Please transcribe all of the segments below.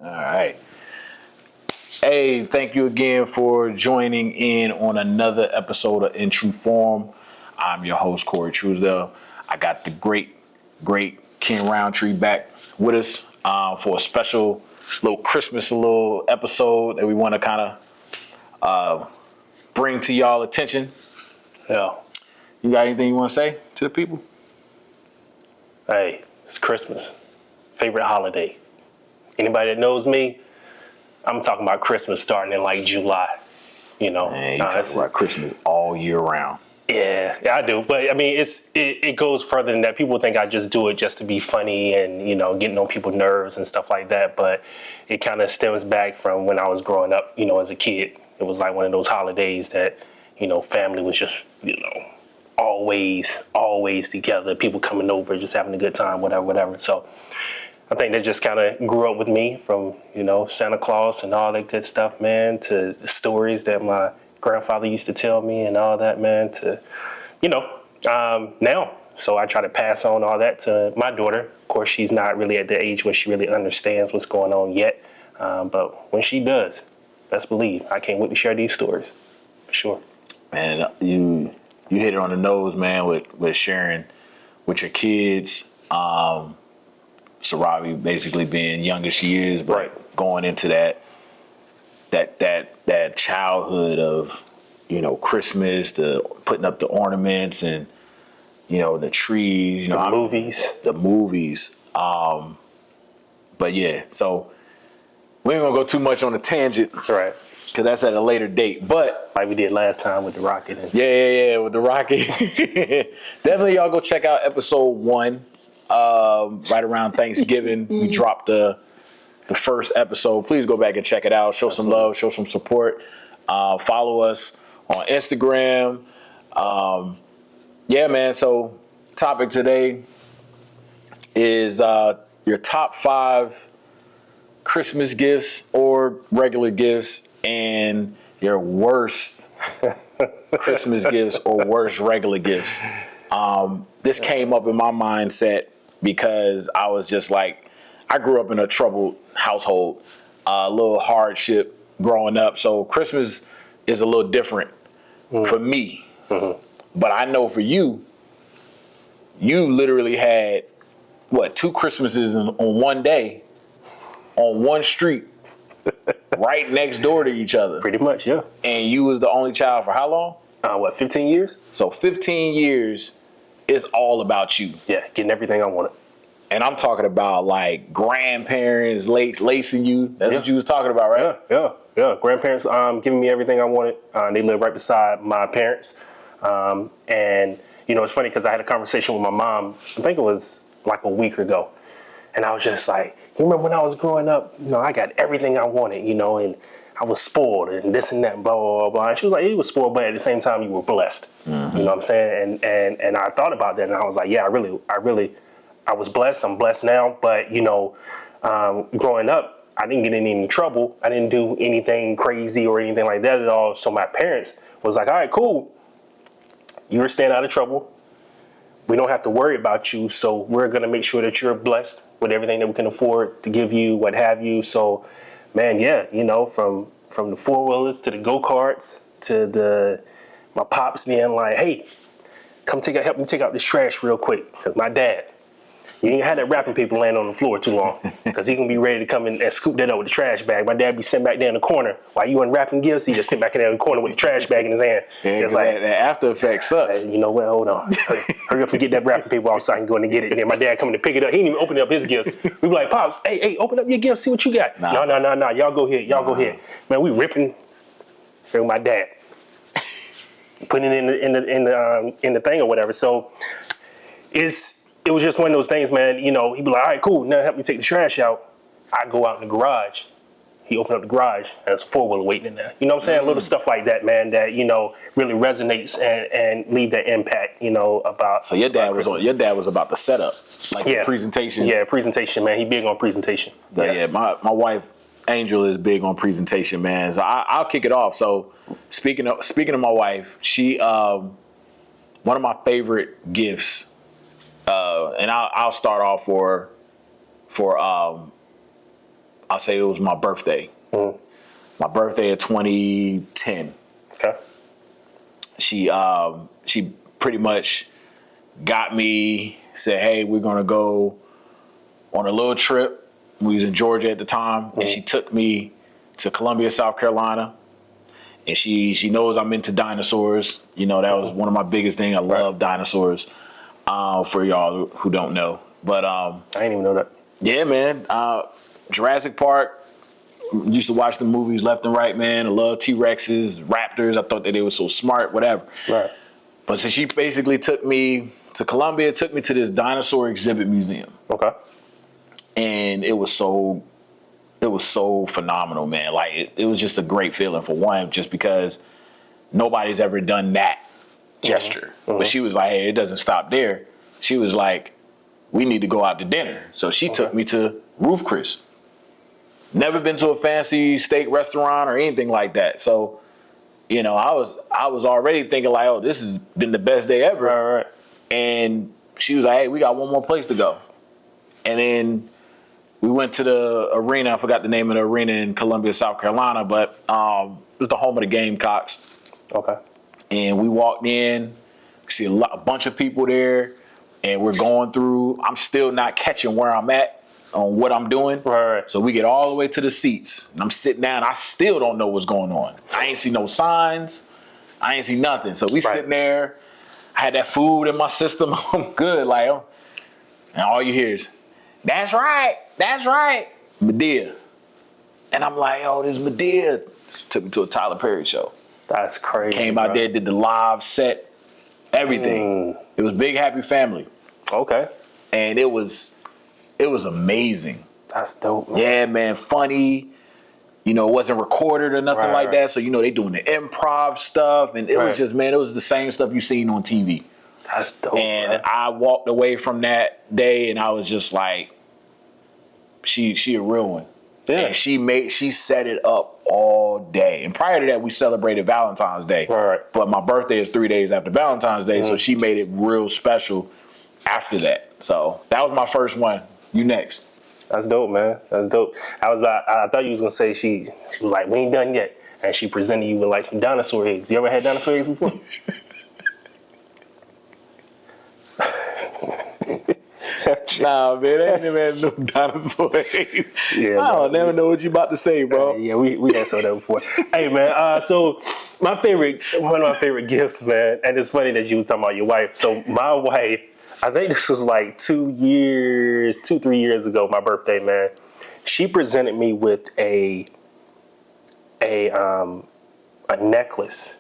All right. Hey, thank you again for joining in on another episode of In True Form. I'm your host, Corey Truesdale. I got the great Ken Rountree back with us for a special little Christmas little episode that we want to kind of bring to y'all attention. Yeah. You got anything you want to say to the people? Hey, it's Christmas. Favorite holiday. Anybody that knows me, I'm talking about Christmas starting in like July. You know, Man, you talk about Christmas all year round. Yeah, I do. But I mean, it goes further than that. People think I just do it just to be funny and, you know, getting on people's nerves and stuff like that. But it kind of stems back from when I was growing up, you know, as a kid. It was like one of those holidays that, you know, family was just, you know, always together. People coming over, just having a good time, whatever. So I think that just kind of grew up with me from, you know, Santa Claus and all that good stuff, man, to the stories that my grandfather used to tell me and all that, man, to, you know, now. So I try to pass on all that to my daughter. Of course, she's not really at the age where she really understands what's going on yet. But when she does, best believe, I can't wait to share these stories, for sure. Man, you hit it on the nose, man, with sharing with your kids. Sarabi basically being young as she is, but Right. going into that childhood of, you know, Christmas, the putting up the ornaments and, you know, the trees, you know, the movies. But yeah, so we ain't gonna go too much on a tangent, Right. because that's at a later date. But like we did last time with the rocket. Yeah, with the rocket. Definitely, y'all go check out episode 1. Right around Thanksgiving, we dropped the first episode. Please go back and check it out. Show some love, show some support. Follow us on Instagram. Yeah, man. So, topic today is your top 5 Christmas gifts or regular gifts, and your worst Christmas gifts or worst regular gifts. This came up in my mindset because I was just like, I grew up in a troubled household, a little hardship growing up. So Christmas is a little different for me. Mm-hmm. But I know for you literally had, 2 Christmases on one day, on one street, right next door to each other. Pretty much, yeah. And you was the only child for how long? 15 years? So 15 years is all about you. Yeah, getting everything I wanted. And I'm talking about like grandparents lacing you. That's what you was talking about, right? Yeah. Grandparents giving me everything I wanted. They live right beside my parents. And, you know, it's funny because I had a conversation with my mom, I think it was like a week ago. And I was just like, you remember when I was growing up, you know, I got everything I wanted, you know, and I was spoiled and this and that, and blah, blah, blah, blah. And she was like, you were spoiled, but at the same time, you were blessed. Mm-hmm. You know what I'm saying? And I thought about that, and I was like, yeah, I was blessed. I'm blessed now. But, you know, growing up, I didn't get in any trouble. I didn't do anything crazy or anything like that at all. So my parents was like, all right, cool. You're staying out of trouble. We don't have to worry about you. So we're going to make sure that you're blessed with everything that we can afford to give you, what have you. So, man, yeah, you know, from the 4-wheelers to the go-karts to my pops being like, hey, help me take out this trash real quick. Because my dad, you ain't had that wrapping paper laying on the floor too long. Because he going to be ready to come in and scoop that up with the trash bag. My dad be sitting back there in the corner. While you unwrapping gifts, he just sit back in there in the corner with the trash bag in his hand. Yeah, just like, that after effect sucks. You know what, hold on. Hurry up and get that wrapping paper off so I can go in and get it. And then my dad coming to pick it up. He didn't even open up his gifts. We be like, Pops, hey, open up your gifts, see what you got. Nah. No. Y'all go ahead. Go ahead. Man, we ripping with my dad. Putting it in the thing or whatever. So it was just one of those things, man. You know, he'd be like, all right, cool. Now help me take the trash out. I go out in the garage. He opened up the garage, and there's a 4-wheeler waiting in there. You know what I'm saying? Little stuff like that, man, that, you know, really resonates and leave that impact, you know, about. So your dad was about the setup, like the presentation. Yeah, presentation, man. He big on presentation. My wife Angel is big on presentation, man. So I'll kick it off. So speaking of my wife, she one of my favorite gifts, and I'll start off I'll I'll say it was my birthday. My birthday of 2010. Okay. She pretty much got me, said, hey, we're gonna go on a little trip. We was in Georgia at the time, and she took me to Columbia, South Carolina. And she knows I'm into dinosaurs. You know, that was one of my biggest things. I love dinosaurs. For y'all who don't know, but I didn't even know that. Yeah, man. Jurassic Park. Used to watch the movies left and right, man. I love T-Rexes, Raptors. I thought that they were so smart, whatever. Right. But so she basically took me to Columbia, took me to this dinosaur exhibit museum. Okay. And it was so phenomenal, man. Like it was just a great feeling for one, just because nobody's ever done that gesture. But she was like, hey, it doesn't stop there. She was like, we need to go out to dinner. So she took me to Roof Chris. Never been to a fancy steak restaurant or anything like that. So, you know, I was already thinking like, oh, this has been the best day ever. Right. And she was like, hey, we got one more place to go. And then we went to the arena. I forgot the name of the arena in Columbia, South Carolina, but it was the home of the Gamecocks. Okay. And we walked in, see a bunch of people there, and we're going through. I'm still not catching where I'm at on what I'm doing. Right. So we get all the way to the seats, and I'm sitting down. I still don't know what's going on. I ain't see no signs. I ain't see nothing. So we sitting there. I had that food in my system. I'm good. Like, and all you hear is, that's right, Medea. And I'm like, oh, this Medea. Took me to a Tyler Perry show. That's crazy. Came out there, did the live set, everything. It was Big Happy Family. Okay. And it was amazing. That's dope, man. Yeah, man, funny. You know, it wasn't recorded or nothing like that. So, you know, they doing the improv stuff. And it was just, man, it was the same stuff you seen on TV. That's dope, And man. I walked away from that day and I was just like, she a real one. Yeah. And she set it up all day. And prior to that, we celebrated Valentine's Day. Right. But my birthday is 3 days after Valentine's Day, so she made it real special after that. So that was my first one. You next. That's dope, man. That's dope. I thought you was gonna say she was like, we ain't done yet, and she presented you with like some dinosaur eggs. You ever had dinosaur eggs before? Nah, man, I ain't never had no dinosaur eggs. Yeah, I don't never know what you about to say, bro. Yeah, we had some of that before. Hey, man. So one of my favorite gifts, man, and it's funny that you was talking about your wife. So my wife, I think this was like 3 years ago, my birthday, man. She presented me with a necklace.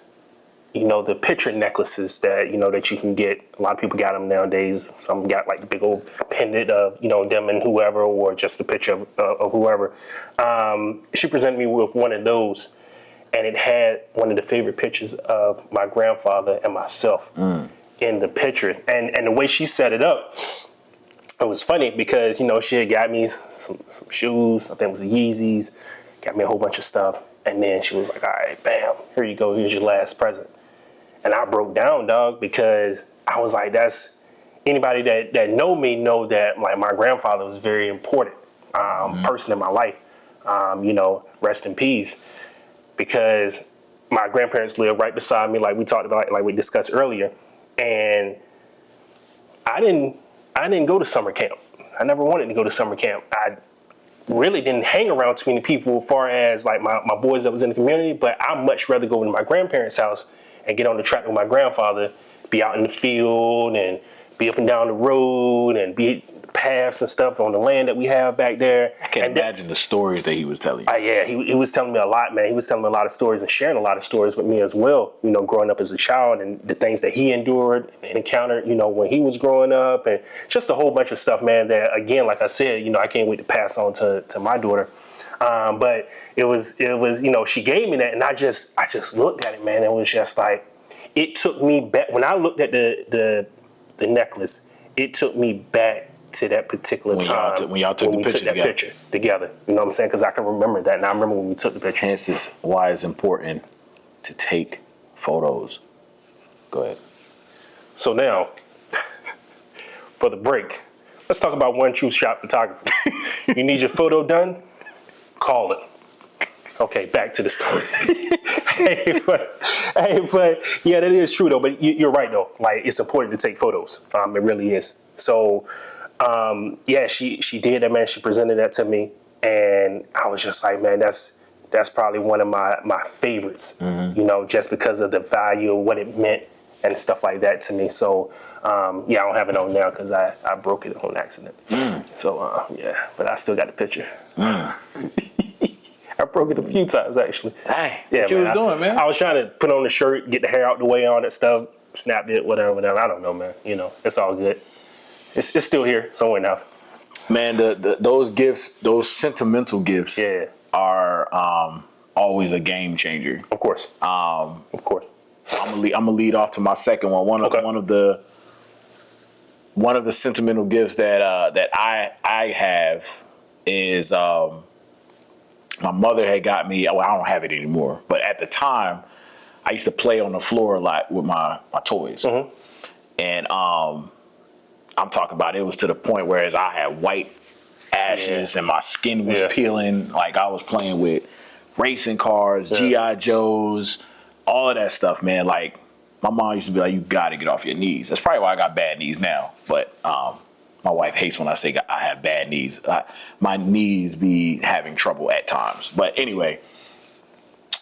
You know, the picture necklaces that, you know, that you can get. A lot of people got them nowadays. Some got like the big old pendant of, you know, them and whoever, or just a picture of whoever. She presented me with one of those, and it had one of the favorite pictures of my grandfather and myself in the picture. And the way she set it up, it was funny because, you know, she had got me some shoes. I think it was the Yeezys. Got me a whole bunch of stuff. And then she was like, all right, bam, here you go. Here's your last present. And I broke down, dog, because I was like, that's anybody that know me know that like my grandfather was a very important person in my life. You know, rest in peace. Because my grandparents lived right beside me, like we talked about, like we discussed earlier. And I didn't go to summer camp. I never wanted to go to summer camp. I really didn't hang around too many people as far as like my boys that was in the community, but I'd much rather go to my grandparents' house and get on the track with my grandfather, be out in the field and be up and down the road and be paths and stuff on the land that we have back there. I can't imagine the stories that he was telling you. Yeah, he was telling me a lot, man. He was telling me a lot of stories and sharing a lot of stories with me as well, you know, growing up as a child and the things that he endured and encountered, you know, when he was growing up, and just a whole bunch of stuff, man, that, again, like I said, you know, I can't wait to pass on to my daughter. But it was, you know, she gave me that, and I just looked at it, man. It was just like, it took me back. When I looked at the necklace, it took me back to that particular time when y'all took the picture together. You know what I'm saying? Because I can remember that. And I remember when we took the picture. And this is why it's important to take photos. Go ahead. So now, for the break, let's talk about One True Shot Photography. You need your photo done? call it. Okay, back to the story. but yeah, that is true though. But you're right though. Like, it's important to take photos. It really is. So, yeah, she did that, man. She presented that to me, and I was just like, man, that's probably one of my favorites. You know, just because of the value of what it meant and stuff like that to me. So, yeah, I don't have it on now because I broke it on accident. So, yeah, but I still got the picture. I broke it a few times, actually. Dang, yeah, what you was doing, man? I was trying to put on the shirt, get the hair out the way, all that stuff, snapped it, whatever. I don't know, man. You know, it's all good. It's still here somewhere now. Man, those gifts, those sentimental gifts, are always a game changer. Of course. Of course. I'm gonna lead off to my second one. One of the sentimental gifts that I have is my mother had got me. Well, I don't have it anymore, but at the time, I used to play on the floor a lot with my toys, and I'm talking about, it was to the point where I had white ashes and my skin was peeling. Like, I was playing with racing cars, G.I. Joes, all of that stuff, man. Like, my mom used to be like, you got to get off your knees. That's probably why I got bad knees now. But my wife hates when I say I have bad knees. My knees be having trouble at times. But anyway,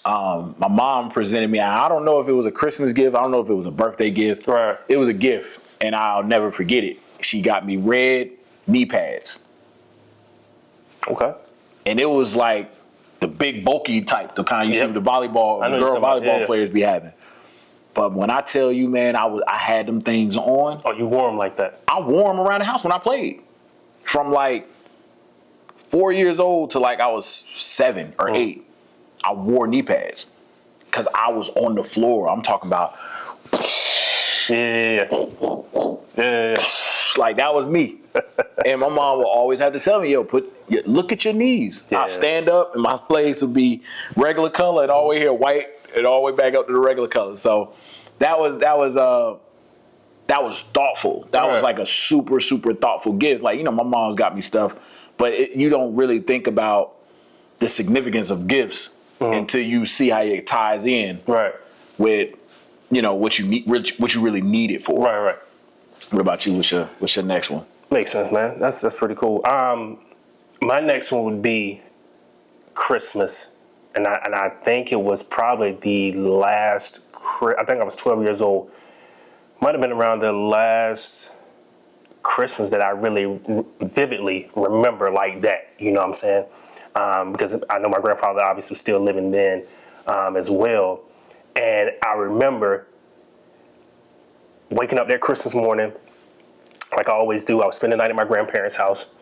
my mom presented me. I don't know if it was a Christmas gift. I don't know if it was a birthday gift. Right. It was a gift, and I'll never forget it. She got me red knee pads. Okay. And it was like the big bulky type, the kind you see the volleyball, the girl volleyball players be having. But when I tell you, man, I had them things on. Oh, you wore them like that? I wore them around the house when I played. From like 4 years old to like I was 7 or 8, I wore knee pads because I was on the floor. I'm talking about. Yeah. Like, that was me. And my mom would always have to tell me, look at your knees. Yeah. I stand up and my legs would be regular color and all the way here white and all the way back up to the regular color. So that was thoughtful. That was like a super, super thoughtful gift. Like, you know, my mom's got me stuff, but you don't really think about the significance of gifts until you see how it ties in with, you know, what you need, what you really need it for. Right. What about you? What's your next one? Makes sense, man. That's pretty cool. My next one would be Christmas, and I think it was probably the last. I think I was 12 years old. Might have been around the last Christmas that I really vividly remember like that. You know what I'm saying? Because I know my grandfather obviously was still living then as well, and I remember waking up that Christmas morning, like I always do. I was spending the night at my grandparents' house,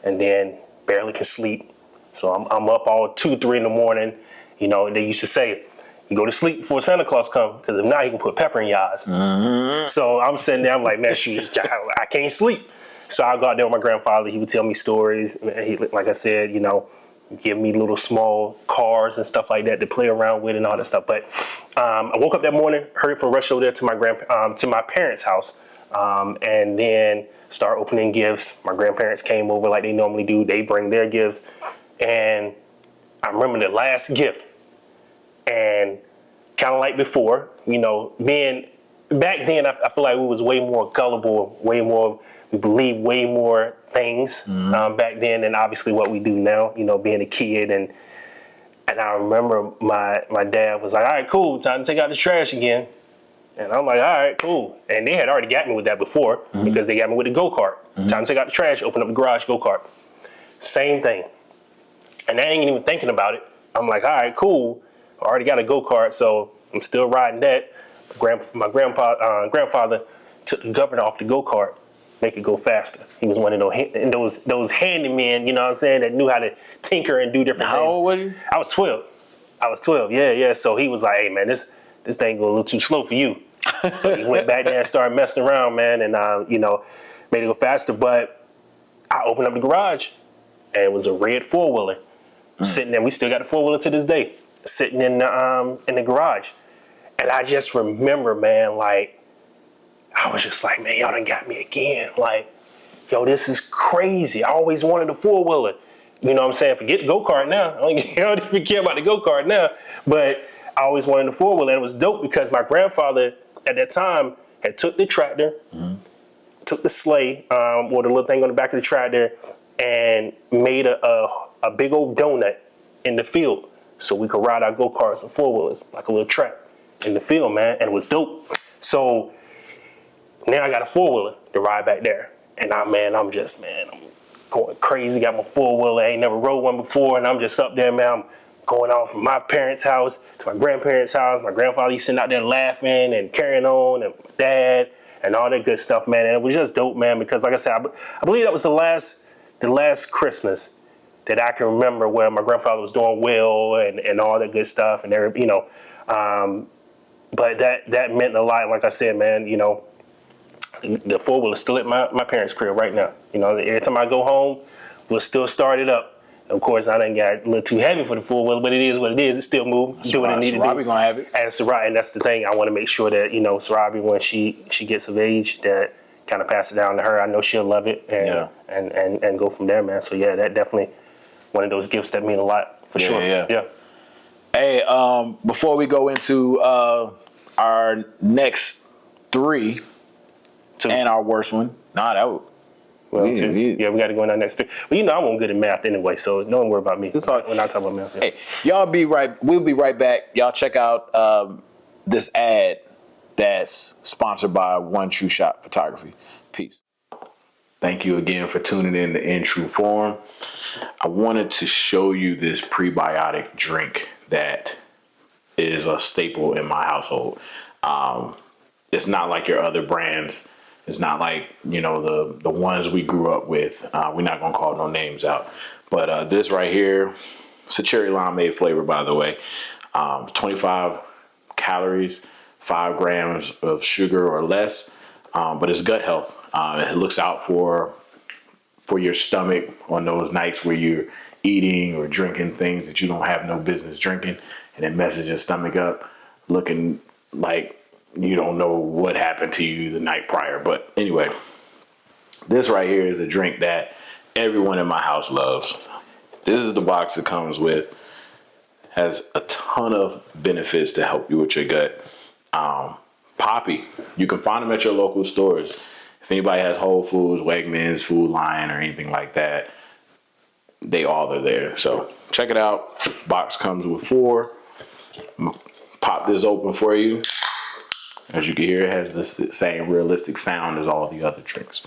and then barely can sleep. So I'm up all 2, 3 in the morning. You know, they used to say, you go to sleep before Santa Claus comes, because if not, he can put pepper in your eyes. So I'm sitting there, I'm like, man, shoot, I can't sleep. So I go out there with my grandfather. He would tell me stories. He, like I said, you know, give me little small cars and stuff like that to play around with and all that stuff. But I woke up that morning, hurried up and rushed over there to my parents' house, and then start opening gifts. My grandparents came over like they normally do. They bring their gifts, and I remember the last gift, and kind of like before, you know, being back then, I feel like we was way more gullible, we believed way more things back then than obviously what we do now, you know, being a kid. And I remember my dad was like, all right, cool, time to take out the trash again. And I'm like, all right, cool. And they had already got me with that before because they got me with the go-kart. Time to take out the trash, open up the garage, go-kart. Same thing. And I ain't even thinking about it. I'm like, all right, cool. I already got a go-kart, so I'm still riding that. My grandfather took the governor off the go-kart, make it go faster. He was one of those handymen, you know what I'm saying, that knew how to tinker and do different things. How old were you? I was 12. Yeah. So he was like, hey, man, this thing go a little too slow for you. So he went back there and started messing around, man, and, you know, made it go faster. But I opened up the garage, and it was a red 4-wheeler sitting there. We still got the 4-wheeler to this day, sitting in the garage. And I just remember, man, like, I was just like, man, y'all done got me again. Like, yo, this is crazy. I always wanted a 4-wheeler. you know what I'm saying? Forget the go-kart now. I don't even care about the go-kart now. But I always wanted the four-wheeler, and it was dope because my grandfather at that time had took the tractor, took the sleigh, or the little thing on the back of the tractor, and made a big old donut in the field so we could ride our go-karts and four-wheelers, like a little track in the field, man, and it was dope. So now I got a four-wheeler to ride back there. And I'm going crazy, got my four-wheeler, ain't never rode one before, and I'm just up there, man, I'm going off from my parents' house to my grandparents' house. My grandfather, he's sitting out there laughing and carrying on, and my dad, and all that good stuff, man. And it was just dope, man, because like I said, I believe that was the last Christmas that I can remember where my grandfather was doing well and all that good stuff, and you know, but that meant a lot. Like I said, man, you know, the four-wheeler still at my parents' crib right now. You know, every time I go home, we'll still start it up. Of course, I done got a little too heavy for the four-wheeler, but it is what it is. It still moves. Do what it needs to do. Sarabi gonna have it. And that's the thing. I want to make sure that, you know, Sarabi, when she gets of age, that kind of pass it down to her. I know she'll love it and go from there, man. So yeah, that definitely one of those gifts that mean a lot for sure. Yeah. Hey, before we go into our next three and our worst one, we got to go in our next three. Well, you know, I'm good at math anyway, so don't worry about me. We're not talking about math. Yeah. Hey, we'll be right back. Y'all check out this ad that's sponsored by One True Shot Photography. Peace. Thank you again for tuning in to In True Form. I wanted to show you this prebiotic drink that is a staple in my household. It's not like your other brands. It's not like, you know, the ones we grew up with. We're not going to call no names out. But this right here, it's a cherry limeade flavor, by the way. 25 calories, 5 grams of sugar or less. But it's gut health. It looks out for your stomach on those nights where you're eating or drinking things that you don't have no business drinking. And it messes your stomach up looking like you don't know what happened to you the night prior. But anyway, this right here is a drink that everyone in my house loves. This is the box it comes with. Has a ton of benefits to help you with your gut. Poppy, you can find them at your local stores. If anybody has Whole Foods, Wegmans, Food Lion, or anything like that, they all are there. So check it out. Box comes with 4. I'm gonna pop this open for you. As you can hear, it has the same realistic sound as all the other drinks.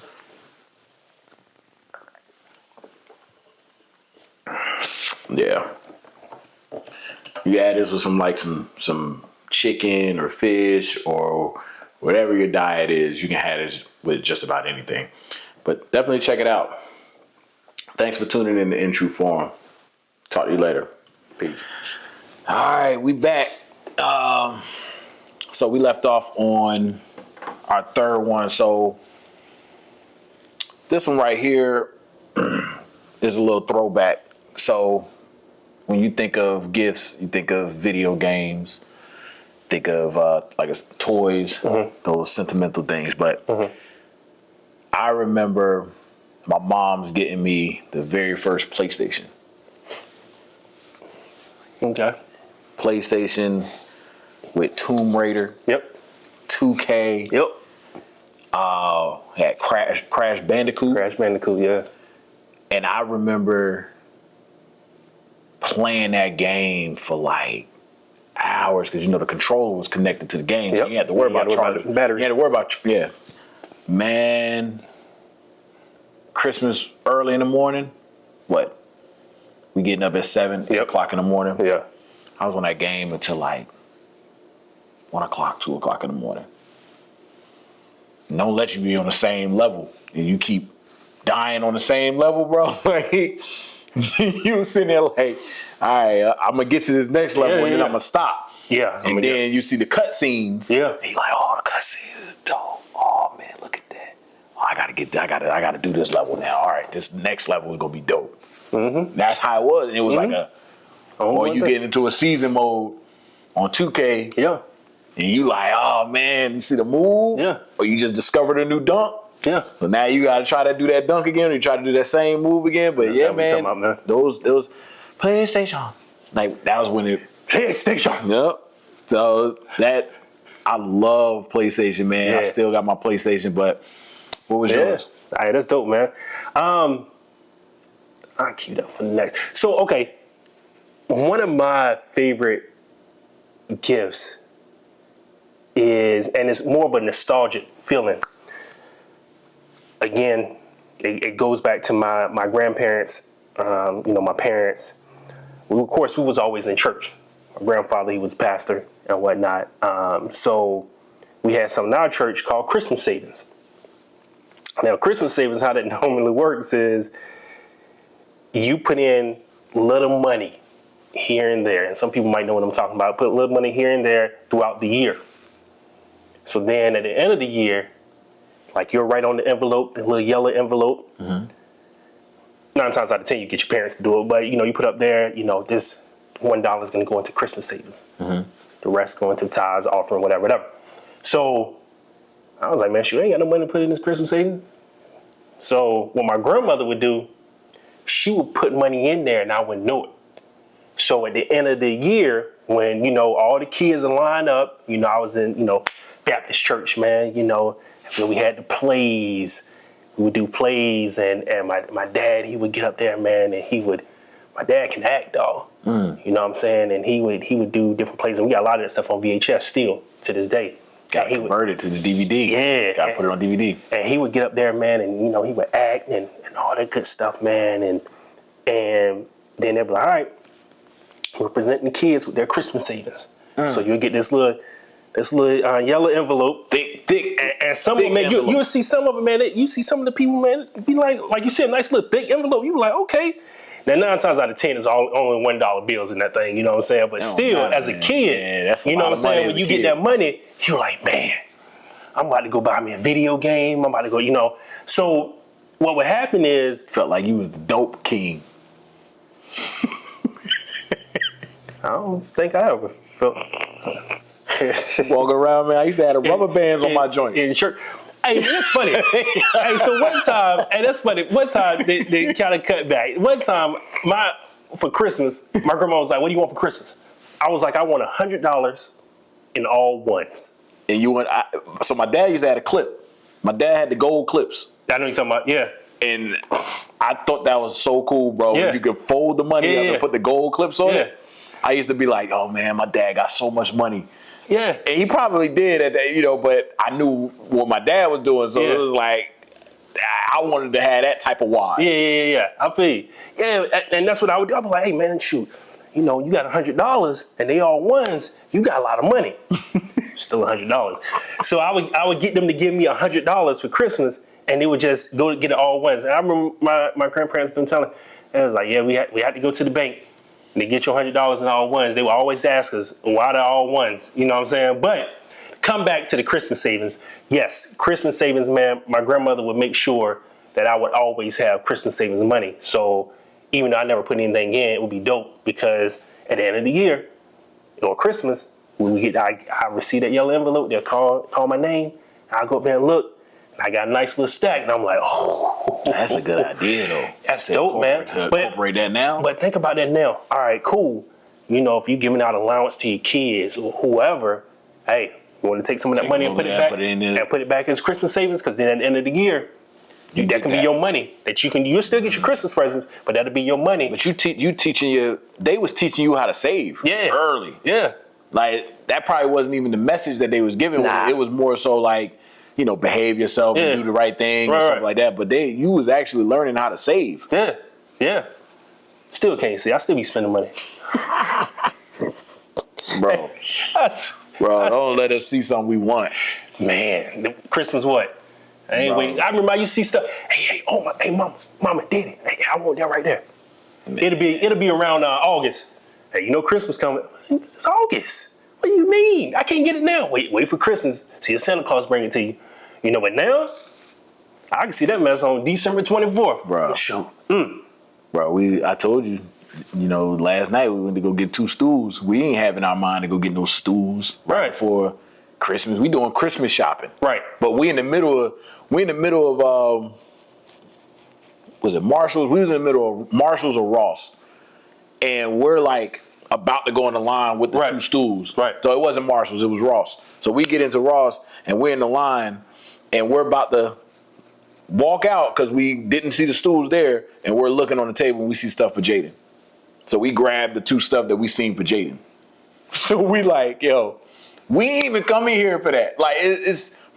Yeah. You add this with some chicken or fish or whatever your diet is, you can have this with just about anything. But definitely check it out. Thanks for tuning in to In True Form. Talk to you later. Peace. All right, we back. So we left off on our third one. So this one right here is a little throwback. So when you think of gifts, you think of video games, think of like it's toys, those sentimental things. But I remember my mom's getting me the very first PlayStation. Okay. PlayStation with Tomb Raider. Yep. 2K. Yep. Had Crash Bandicoot. Crash Bandicoot, yeah. And I remember playing that game for like hours because, you know, the controller was connected to the game. Yep. So you had to worry about charging. Batteries. You had to worry about, Man, Christmas early in the morning, what? We getting up at 7, 8 o'clock in the morning. Yeah. I was on that game until like 1 o'clock, 2 o'clock in the morning. Don't let you be on the same level. And you keep dying on the same level, bro. Like, you sitting there like, all right, I'm going to get to this next level and then I'm going to stop. Yeah. And then you see the cutscenes. Yeah. And you're like, oh, the cutscenes is dope. Oh, man, look at that. Oh, I got to do this level now. All right, this next level is going to be dope. Mm-hmm. That's how it was. And it was like or you get into a season mode on 2K. Yeah. And you like, oh man, you see the move? Yeah. Or you just discovered a new dunk? Yeah. So now you got to try to do that dunk again, or you try to do that same move again. But That's yeah, how we talking man, about, man. those PlayStation, like that was when it. PlayStation. Yep. So that I love PlayStation, man. Yeah. I still got my PlayStation, but what was yours? All right, that's dope, man. I'll keep that for next. So, okay, one of my favorite gifts is, and it's more of a nostalgic feeling. Again, it goes back to my grandparents, my parents. Of course, we was always in church. My grandfather, he was pastor and whatnot. So we had something in our church called Christmas savings. Now, Christmas savings, how that normally works is you put in little money here and there. And some people might know what I'm talking about. Put a little money here and there throughout the year. So then at the end of the year, like you'll write on the envelope, the little yellow envelope. Mm-hmm. 9 times out of 10, you get your parents to do it. But, you put up there, this $1 is going to go into Christmas savings. Mm-hmm. The rest go into tithes, offering, whatever. So I was like, man, you ain't got no money to put in this Christmas savings. So what my grandmother would do, she would put money in there and I wouldn't know it. So at the end of the year, when, all the kids are lined up, I was in, Baptist church, man, we had the plays. We would do plays and my dad, he would get up there, man, and my dad can act, dog. You know what I'm saying? And he would do different plays. And we got a lot of that stuff on VHS still to this day. Got converted to the DVD. Yeah. Got to put it on DVD. And he would get up there, man, and, he would act and all that good stuff, man. And then they'd be like, all right, we're presenting the kids with their Christmas savings. So you'll get this little yellow envelope. Thick. And some of them, man, you'll see some of them, man. You see some of the people, man, be like you said, a nice little thick envelope. You be like, okay. Now, 9 times out of 10 is only $1 bills in that thing, you know what I'm saying? But still, as a kid, that's you know what I'm saying? When you get that money, you're like, man, I'm about to go buy me a video game. I'm about to go, So what would happen is... Felt like you was the dope king. I don't think I ever felt... Walking around, man, I used to have the rubber bands on my joints. In church. Hey, that's funny. Hey, so one time, they kind of cut back. One time, for Christmas, my grandma was like, what do you want for Christmas? I was like, I want $100 in all ones. And so my dad used to have a clip. My dad had the gold clips. I know you're talking about, yeah. And I thought that was so cool, bro. Yeah. You could fold the money up and put the gold clips on it. I used to be like, oh man, my dad got so much money. Yeah. And he probably did at that, but I knew what my dad was doing. So it was like, I wanted to have that type of wad. Yeah. I feel you. Yeah, and that's what I would do. I'd be like, hey man, shoot, you got $100 and they all ones, you got a lot of money. Still $100. So I would get them to give me $100 for Christmas and they would just go to get it all ones. And I remember my grandparents them telling, it was like, yeah, we had to go to the bank. And they get your $100 in all ones. They would always ask us, why they're all ones? You know what I'm saying? But come back to the Christmas savings. Yes, Christmas savings, man, my grandmother would make sure that I would always have Christmas savings money. So even though I never put anything in, it would be dope because at the end of the year, or Christmas, when I receive that yellow envelope, they'll call my name. I'll go up there and look. And I got a nice little stack. And I'm like, oh. That's a good idea, though. That's dope, man. Incorporate that now. But think about that now. All right, cool. If you're giving out allowance to your kids or whoever, hey, you want to take some of that money and put it back as Christmas savings? Because then at the end of the year, that can be your money that you'll still get your Christmas presents, but that'll be your money. But they was teaching you how to save early. Yeah. Like, that probably wasn't even the message that they was giving. Nah. It was more so like, behave yourself and do the right thing and stuff like that. But you was actually learning how to save. Yeah. Still can't see. I still be spending money. Bro, don't let us see something we want. Man, Christmas what? I ain't waiting. I remember I used to see stuff. Hey, mama, daddy. Hey, I want that right there. Man. It'll be around August. Hey, Christmas coming. It's August. What do you mean? I can't get it now. Wait for Christmas. See if Santa Claus bring it to you. But now I can see that mess on December 24th. Bro. Shoot. Bro, I told you, last night we went to go get 2 stools. We ain't having our mind to go get no stools right before Christmas. We doing Christmas shopping. Right. But we in the middle of was it Marshalls? We was in the middle of Marshalls or Ross. And we're like about to go in the line with the two stools. Right. So it wasn't Marshalls, it was Ross. So we get into Ross and we're in the line and we're about to walk out because we didn't see the stools there, and we're looking on the table and we see stuff for Jaden. So we grabbed the two stuff that we seen for Jaden. So we like, yo, we ain't even coming here for that. Like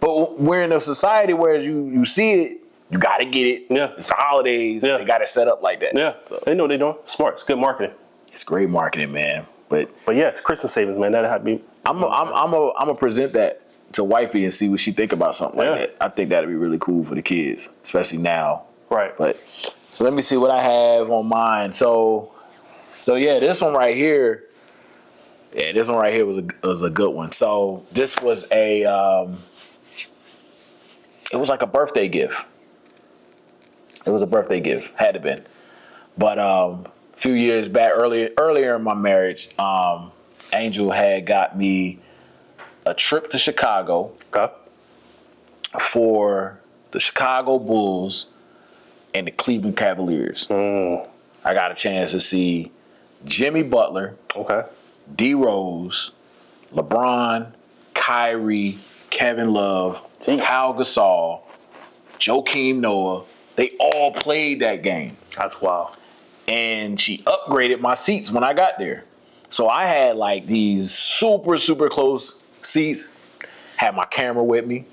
but we're in a society where you see it, you gotta get it. Yeah. It's the holidays. Yeah. They got it set up like that. Yeah. So they know what they're doing. Smart. It's good marketing. It's great marketing, man. But yeah, it's Christmas savings, man. That'd have to be. I'm gonna present that to wifey and see what she think about something like that. I think that'd be really cool for the kids, especially now. Right. But so let me see what I have on mine. So yeah, this one right here. Yeah, this one right here was a good one. So this was it was like a birthday gift. It was a birthday gift, had to been. But a few years back, earlier in my marriage, Angel had got me a trip to Chicago for the Chicago Bulls and the Cleveland Cavaliers. I got a chance to see Jimmy Butler, D Rose, LeBron, Kyrie, Kevin Love, Pau Gasol, Joakim Noah. They all played that game. That's wild. And she upgraded my seats when I got there. So I had like these super, super close seats, had my camera with me.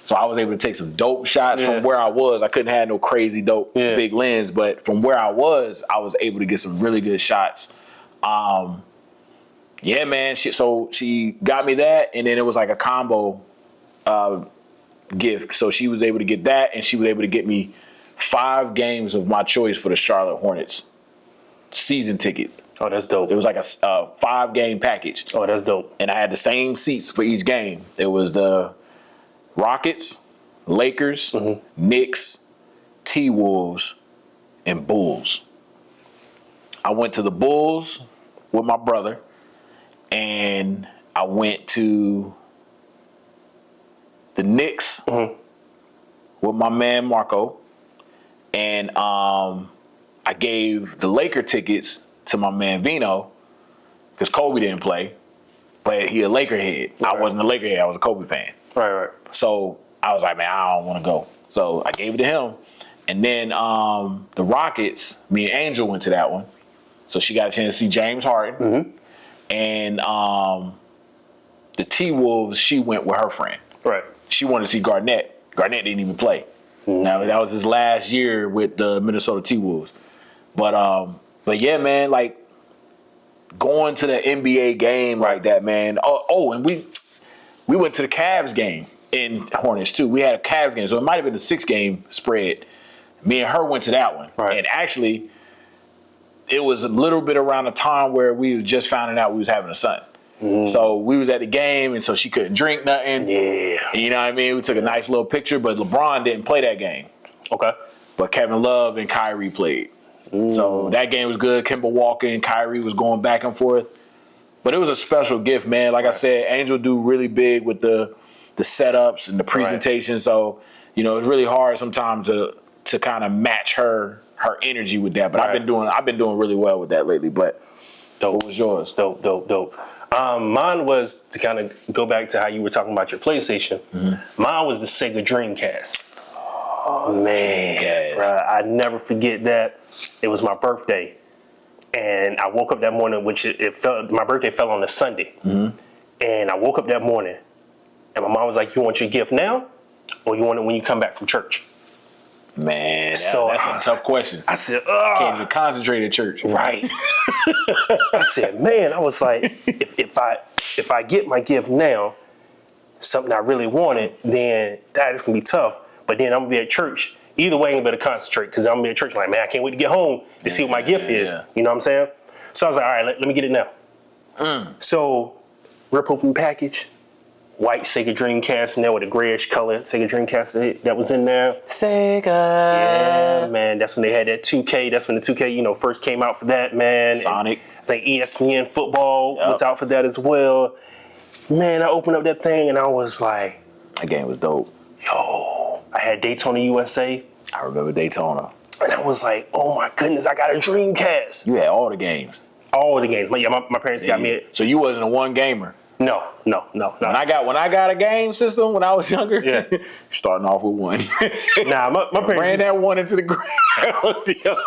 So I was able to take some dope shots from where I was. I couldn't have no crazy dope big lens, but from where I was able to get some really good shots. Yeah, man. So she got me that, and then it was like a combo gift. So she was able to get that, and she was able to get me 5 games of my choice for the Charlotte Hornets season tickets. Oh, that's dope. It was like a 5-game package. Oh, that's dope. And I had the same seats for each game. It was the Rockets, Lakers, Knicks, T-Wolves, and Bulls. I went to the Bulls with my brother, and I went to the Knicks with my man Marco, and I gave the Laker tickets to my man Vino because Kobe didn't play, but he a Laker head. I wasn't a Laker head. I was a Kobe fan. Right. So I was like, man, I don't want to go. So I gave it to him. And then the Rockets, me and Angel went to that one. So she got a chance to see James Harden. And the T-Wolves, she went with her friend. Right. She wanted to see Garnett. Garnett didn't even play. Now that was his last year with the Minnesota T-Wolves. But yeah, man, like going to the NBA game like that, man. And we went to the Cavs game in Hornets too. We had a Cavs game, so it might have been a 6-game spread. Me and her went to that one, and actually, it was a little bit around the time where we were just finding out we was having a son. So we was at the game, and so she couldn't drink nothing. Yeah. And you know what I mean? We took a nice little picture, but LeBron didn't play that game. Okay. But Kevin Love and Kyrie played. So that game was good. Kemba Walker and Kyrie was going back and forth. But it was a special gift, man. Like I said, Angel do really big with the setups and the presentation. So, you know, it's really hard sometimes to kind of match her energy with that. But I've been doing really well with that lately. But what was yours? Dope. Mine was, to kind of go back to how you were talking about your PlayStation. Mine was the Sega Dreamcast. Oh man, bruh, I never forget that. It was my birthday, and I woke up that morning, which my birthday fell on a Sunday, and I woke up that morning, and my mom was like, "You want your gift now, or you want it when you come back from church?" Man, that's a tough question. I said, can't even concentrate at church. Right. I said, man, I was like, if I get my gift now, something I really wanted, then that is gonna be tough. But then I'm gonna be at church. Either way, I'm gonna better concentrate because I'm gonna be at church like, man, I can't wait to get home to see what my gift is. You know what I'm saying? So I was like, all right, let me get it now. So rip open the package. White Sega Dreamcast in there with a grayish color Sega Dreamcast that was in there. Sega. Yeah, man. That's when they had that 2K. That's when the 2K, first came out for that, man. Sonic. And I think ESPN football was out for that as well. Man, I opened up that thing and I was like, That game was dope. yo, I had Daytona USA. I remember Daytona. And I was like, oh my goodness, I got a Dreamcast. You had all the games. All the games. My parents got me. So you wasn't a one gamer. No. When I got a game system when I was younger, Yeah. starting off with one. Nah, my parents Ran that one into the ground.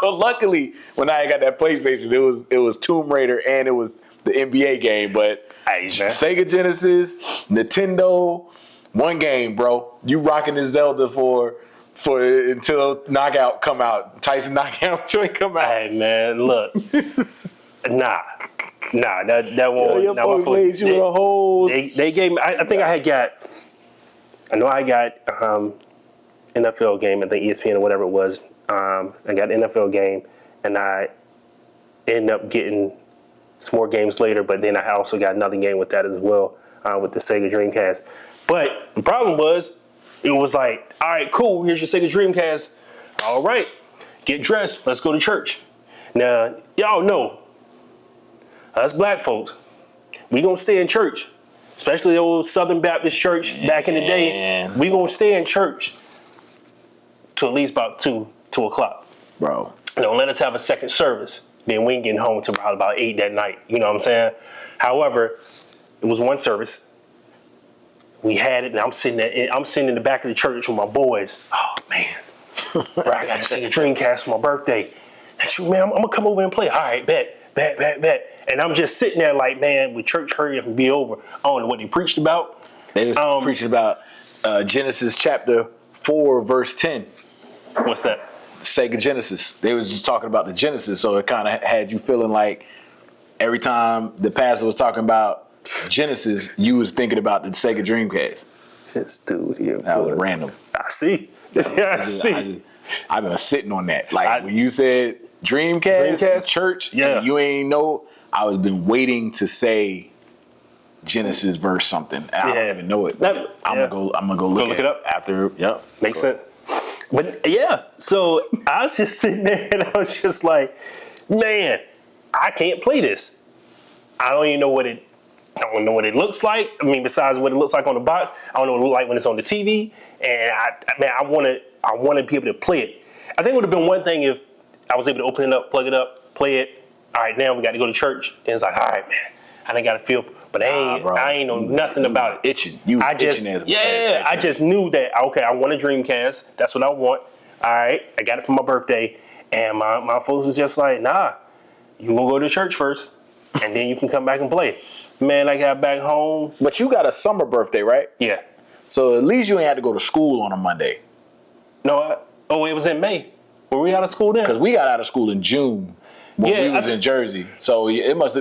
Luckily, when I got that PlayStation, it was Tomb Raider and it was the NBA game. But Hey, man. Sega Genesis, Nintendo, one game, bro. You rocking the Zelda for until Knockout come out. Tyson Knockout joint come out. Hey man, look. Nah, that won't. Your nah, folks laid you in a hole. They gave me. I think I got NFL game. I think ESPN or whatever it was. I got an NFL game, and I ended up getting some more games later. But then I also got another game with that as well, with the Sega Dreamcast. But the problem was, it was like, all right, cool. Here's your Sega Dreamcast. All right, get dressed. Let's go to church. Now, y'all know, us black folks, we gonna stay in church, especially the old Southern Baptist church back in the day. We gonna stay in church till at least about 2 o'clock. Bro. Don't let us have a second service. Then we ain't getting home till about 8 that night. You know what I'm saying? However, it was one service. We had it, and I'm sitting in the back of the church with my boys. Oh man, bro, I gotta see the Dreamcast for my birthday. And shoot, man, I'm gonna come over and play. All right, bet. And I'm just sitting there like, man, with church hurry up and be over. I don't know what they preached about. They was preaching about Genesis chapter 4, verse 10. What's that? Sega Genesis. They was just talking about the Genesis, so it kind of had you feeling like every time the pastor was talking about Genesis, you was thinking about the Sega Dreamcast. This dude here, That was random. I see. I see. I've been sitting on that. Like when you said Dreamcast church, yeah, you ain't know. I was been waiting to say Genesis verse something. And I don't even know it. I'm gonna go look it up after. Yep, makes sense. But yeah, so I was just sitting there and I was just like, man, I can't play this. I don't even know what it. I don't know what it looks like. I mean, besides what it looks like on the box, I don't know what it looks like when it's on the TV. And I want to be able to play it. I think it would have been one thing if I was able to open it up, plug it up, play it. All right, now we got to go to church. And it's like, all right, man, I done got to feel. But I ain't know nothing about it. Itching. You was itching as I just knew that. Okay, I want a Dreamcast. That's what I want. All right, I got it for my birthday. And my folks was just like, nah, you gonna go to church first, and then you can come back and play. Man, I got back home. But you got a summer birthday, right? Yeah. So at least you ain't had to go to school on a Monday. No, it was in May. Were we out of school then? Because we got out of school in June. When we was in Jersey. So y'all must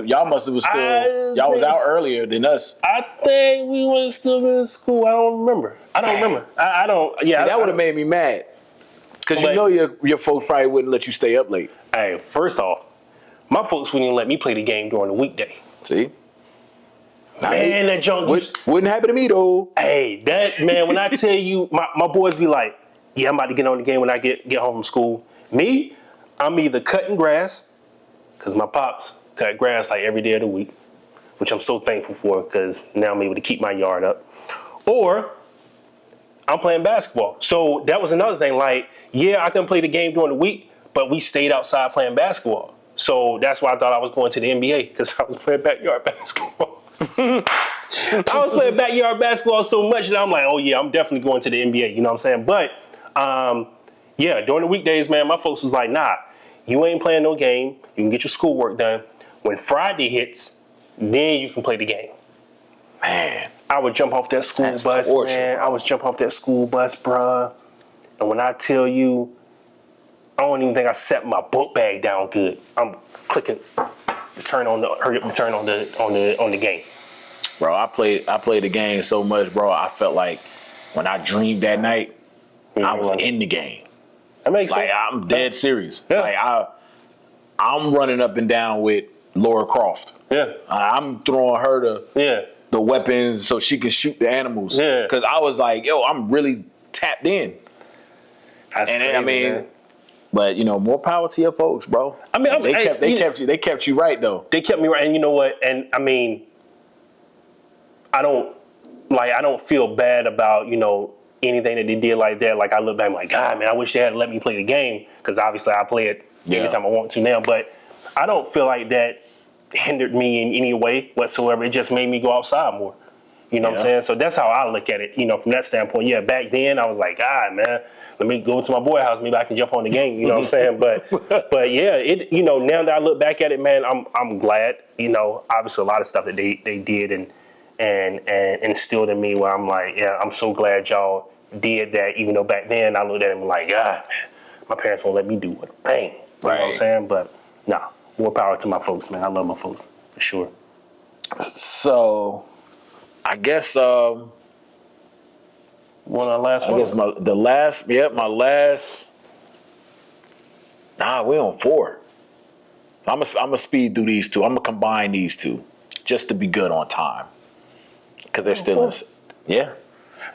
have was still, y'all was out earlier than us. I think we was still in school. I don't remember. I don't. Yeah. See, that would have made me mad. Because you know your folks probably wouldn't let you stay up late. Hey, first off, my folks wouldn't even let me play the game during the weekday. See? Man, that junk wouldn't happen to me though. Hey, that man, when I tell you, my boys be like, yeah, I'm about to get on the game when I get home from school. Me, I'm either cutting grass, because my pops cut grass like every day of the week, which I'm so thankful for because now I'm able to keep my yard up. Or I'm playing basketball. So that was another thing. Like, yeah, I couldn't play the game during the week, but we stayed outside playing basketball. So that's why I thought I was going to the NBA, because I was playing backyard basketball. I was playing backyard basketball so much that I'm like, oh yeah, I'm definitely going to the NBA. You know what I'm saying? But yeah, during the weekdays, man, my folks was like, nah, you ain't playing no game. You can get your schoolwork done. When Friday hits, then you can play the game. Man, I would jump off that school bus, man. I was jump off that school bus, bruh. And when I tell you, I don't even think I set my book bag down good. I'm clicking return on the game. Bro, I played the game so much, bro. I felt like when I dreamed that night, I was in the game. That makes sense. Like I'm dead serious. Yeah. Like I'm running up and down with Laura Croft. Yeah. I'm throwing her the weapons so she can shoot the animals. Yeah. Because I was like, yo, I'm really tapped in. That's crazy, man. But you know, more power to your folks, bro. I mean, they kept you right though. They kept me right, and you know what? And I mean, don't feel bad about, anything that they did like that. Like I look back, I'm like, God, man, I wish they had let me play the game, because obviously I play it anytime I want to now. But I don't feel like that hindered me in any way whatsoever. It just made me go outside more. You know what I'm saying? So that's how I look at it, from that standpoint. Yeah, back then I was like, God, man, let me go to my boy house. Maybe I can jump on the game. You know what I'm saying? But yeah, now that I look back at it, man, I'm glad. Obviously a lot of stuff that they did and instilled in me, where I'm like, yeah, I'm so glad y'all did that. Even though back then I looked at him like, God, man, my parents won't let me do a thing. You know what I'm saying? But nah, more power to my folks, man. I love my folks for sure. So, I guess one of the last. I guess my last. Nah, we're on 4. So I'm gonna speed through these 2. I'm gonna combine these 2, just to be good on time, because they're still in. Yeah.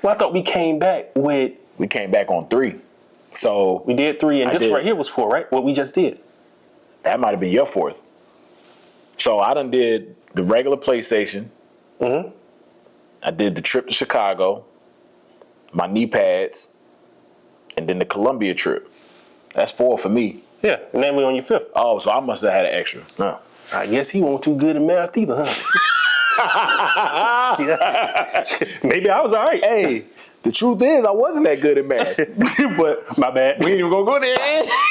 Well, I thought we came back with. We came back on 3. So we did 3, and this right here was 4, right? What we just did. That might have been your 4th. So I done did the regular PlayStation. Mm-hmm. I did the trip to Chicago, my knee pads, and then the Columbia trip. That's 4 for me. Yeah, and then we on your 5th. Oh, so I must have had an extra. No. I guess he wasn't too good at math either, huh? Maybe I was all right. Hey, the truth is I wasn't that good at math. But my bad. We ain't even gonna go there.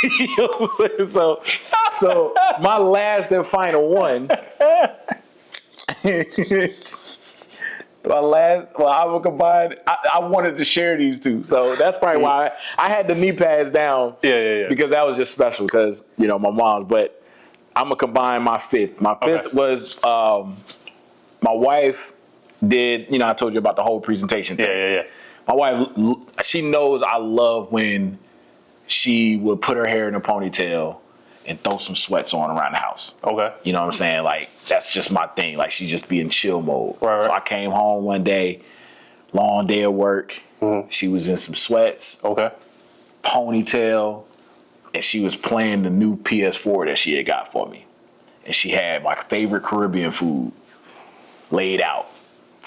You know what I'm saying? So my last and final one. I will combine. I wanted to share these 2, so that's probably why I had the knee pads down. Yeah. Because that was just special, because my mom's. But I'm gonna combine my 5th. My 5th was my wife did. I told you about the whole presentation thing. Yeah. My wife, she knows I love when she would put her hair in a ponytail and throw some sweats on around the house. Okay. You know what I'm saying? Like, that's just my thing. Like, she just be in chill mode. Right. So I came home one day, long day of work. Mm-hmm. She was in some sweats. Okay. Ponytail. And she was playing the new PS4 that she had got for me. And she had my favorite Caribbean food laid out.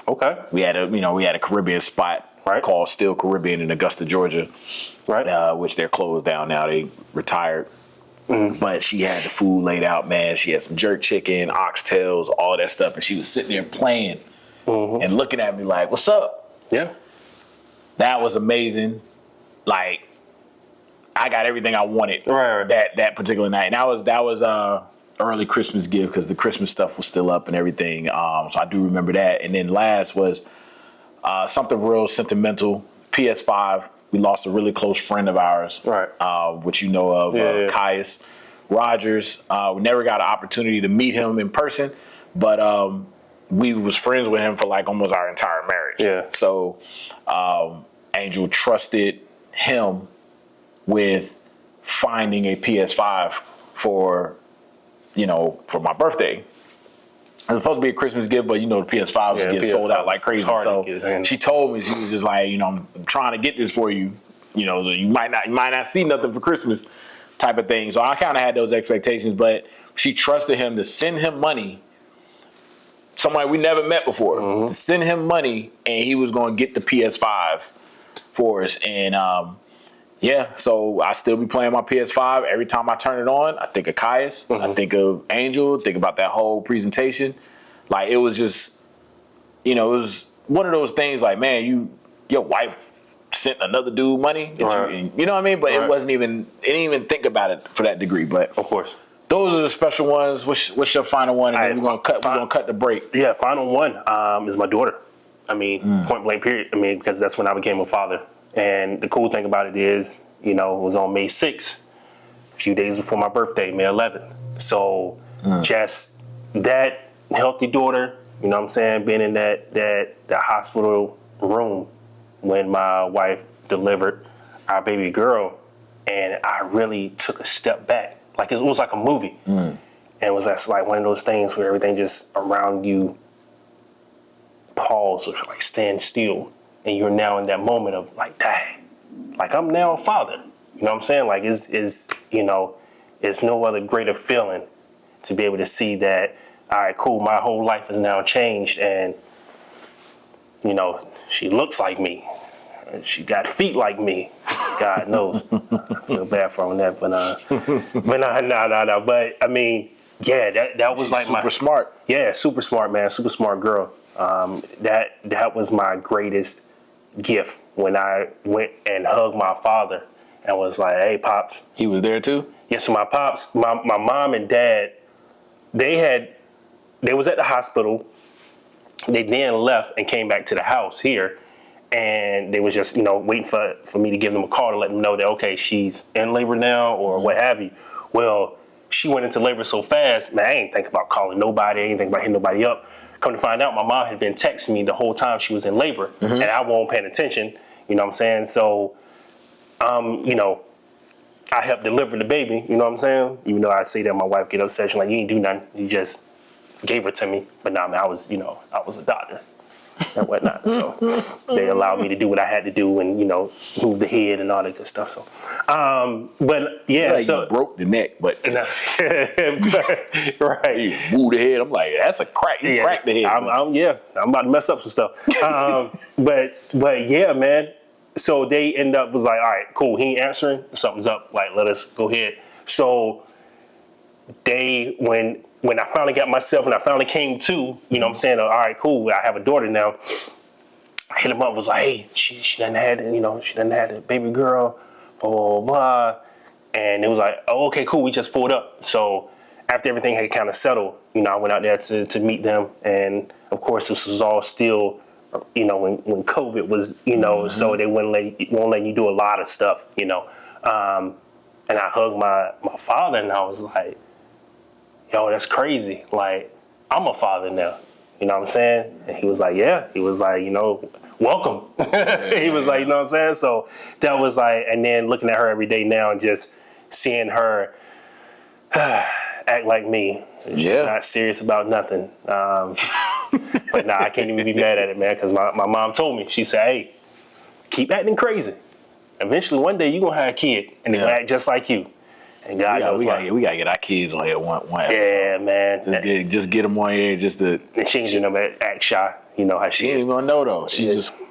Okay. We had a Caribbean spot called Still Caribbean in Augusta, Georgia. Right. Which they're closed down now. They retired. Mm. But she had the food laid out, man. She had some jerk chicken, oxtails, all that stuff. And she was sitting there playing and looking at me like, what's up? Yeah. That was amazing. Like, I got everything I wanted that particular night. And that was early Christmas gift, because the Christmas stuff was still up and everything. So I do remember that. And then last was something real sentimental, PS5. We lost a really close friend of ours, which you know of, Caius Rogers. We never got an opportunity to meet him in person, but we was friends with him for like almost our entire marriage. Yeah. So Angel trusted him with finding a PS5 for my birthday. It was supposed to be a Christmas gift, but the PS5 was getting sold out like crazy. So she told me, she was just like, I'm trying to get this for you. You might not see nothing for Christmas, type of thing. So I kind of had those expectations, but she trusted him to send him money. Somebody we never met before, to send him money, and he was going to get the PS5 for us. And so I still be playing my PS5 every time I turn it on. I think of Caius, I think of Angel, think about that whole presentation. Like, it was just, it was one of those things like, man, your wife sent another dude money, you know what I mean? But it didn't even think about it for that degree. But of course, those are the special ones. What's your final one? And then we're gonna cut the break. Yeah, final one is my daughter. I mean, point blank period. I mean, because that's when I became a father. And the cool thing about it is, it was on May 6th, a few days before my birthday, May 11th. So just that healthy daughter, you know what I'm saying, being in that hospital room when my wife delivered our baby girl, and I really took a step back. Like, it was like a movie. And it was like one of those things where everything just around you pause or like stand still. And you're now in that moment of like, dang, like, I'm now a father. You know what I'm saying? Like, it's no other greater feeling to be able to see that, all right, cool, my whole life is now changed, and you know, she looks like me. She got feet like me. God knows. I feel bad for her on that, but no. But I mean, yeah, that was like super smart. Yeah, super smart, man. Super smart girl. That was my greatest gift when I went and hugged my father and was like, "Hey, pops." He was there too? Yeah, so my pops, my mom and dad, they was at the hospital. They then left and came back to the house here. And they was just, you know, waiting for me to give them a call to let them know that, okay, she's in labor now or what have you. Well, she went into labor so fast, man, I ain't think about calling nobody. I ain't think about hitting nobody up. Come to find out, my mom had been texting me the whole time she was in labor. And I wasn't paying attention, you know what I'm saying? So, you know, I helped deliver the baby, you know what I'm saying? Even though I say that, my wife get upset. She's like, you ain't do nothing. You just gave her to me. But nah, man, I was a doctor and whatnot. So they allowed me to do what I had to do and, you know, move the head and all that good stuff. So, but yeah, like so you broke the neck, but right. You moved the head. I'm like, that's a crack. You cracked the head. I'm about to mess up some stuff. But yeah, man. So they end up was like, all right, cool. He ain't answering. Something's up. Like, let us go ahead. So when I finally got myself and I finally came to, you know what I'm saying, all right, cool, I have a daughter now. I hit him up, was like, hey, she done had a baby girl, blah, blah, blah. And it was like, oh, okay, cool, we just pulled up. So after everything had kind of settled, you know, I went out there to meet them. And of course, this was all still, you know, when COVID was, you know, so they won't let you do a lot of stuff, you know. And I hugged my father and I was like, yo, that's crazy. Like, I'm a father now. You know what I'm saying? And he was like, yeah. He was like, you know, welcome. He was like, you know what I'm saying? So that was like, and then looking at her every day now and just seeing her act like me. She's not serious about nothing. But nah, I can't even be mad at it, man, because my mom told me, she said, hey, keep acting crazy. Eventually, one day, you're going to have a kid, and they're going to act just like you. And God knows we gotta get our kids on here one episode. Yeah, man. Just get them on here just to. And she ain't gonna act shy. You know how she ain't even gonna know though. We just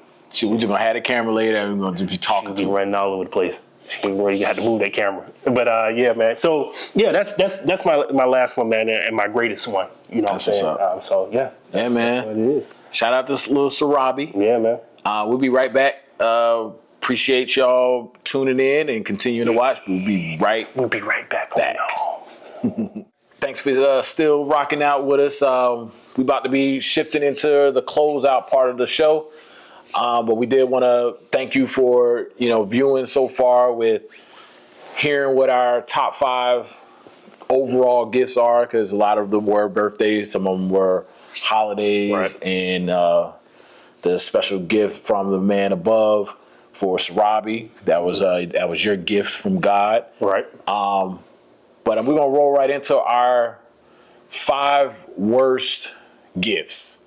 gonna have the camera later and we're gonna just be talking to her. Running all over the place. You had to move that camera. But yeah, man. So yeah, that's my last one, man, and my greatest one. You know what I'm saying? So yeah. Man. That's what it is. Shout out to little Sarabi. Yeah, man. We'll be right back. Appreciate y'all tuning in and continuing to watch. We'll be right back. Thanks for still rocking out with us. We about to be shifting into the closeout part of the show. But we did want to thank you for, you know, viewing so far with hearing what our top 5 overall gifts are, because a lot of them were birthdays, some of them were holidays, and the special gift from the man above for Sarabi. That was your gift from God. Right. But we're gonna roll right into our 5 worst gifts.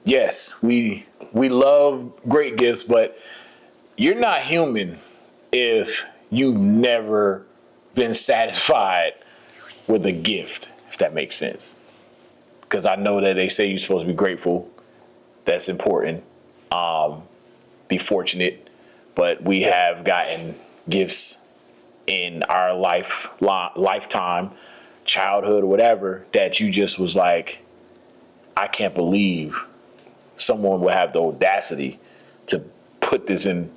Yes, we love great gifts, but you're not human if you've never been satisfied with a gift, if that makes sense. Because I know that they say you're supposed to be grateful. That's important. Be fortunate, but we have gotten gifts in our lifetime, childhood, or whatever, that you just was like, I can't believe someone would have the audacity to put this in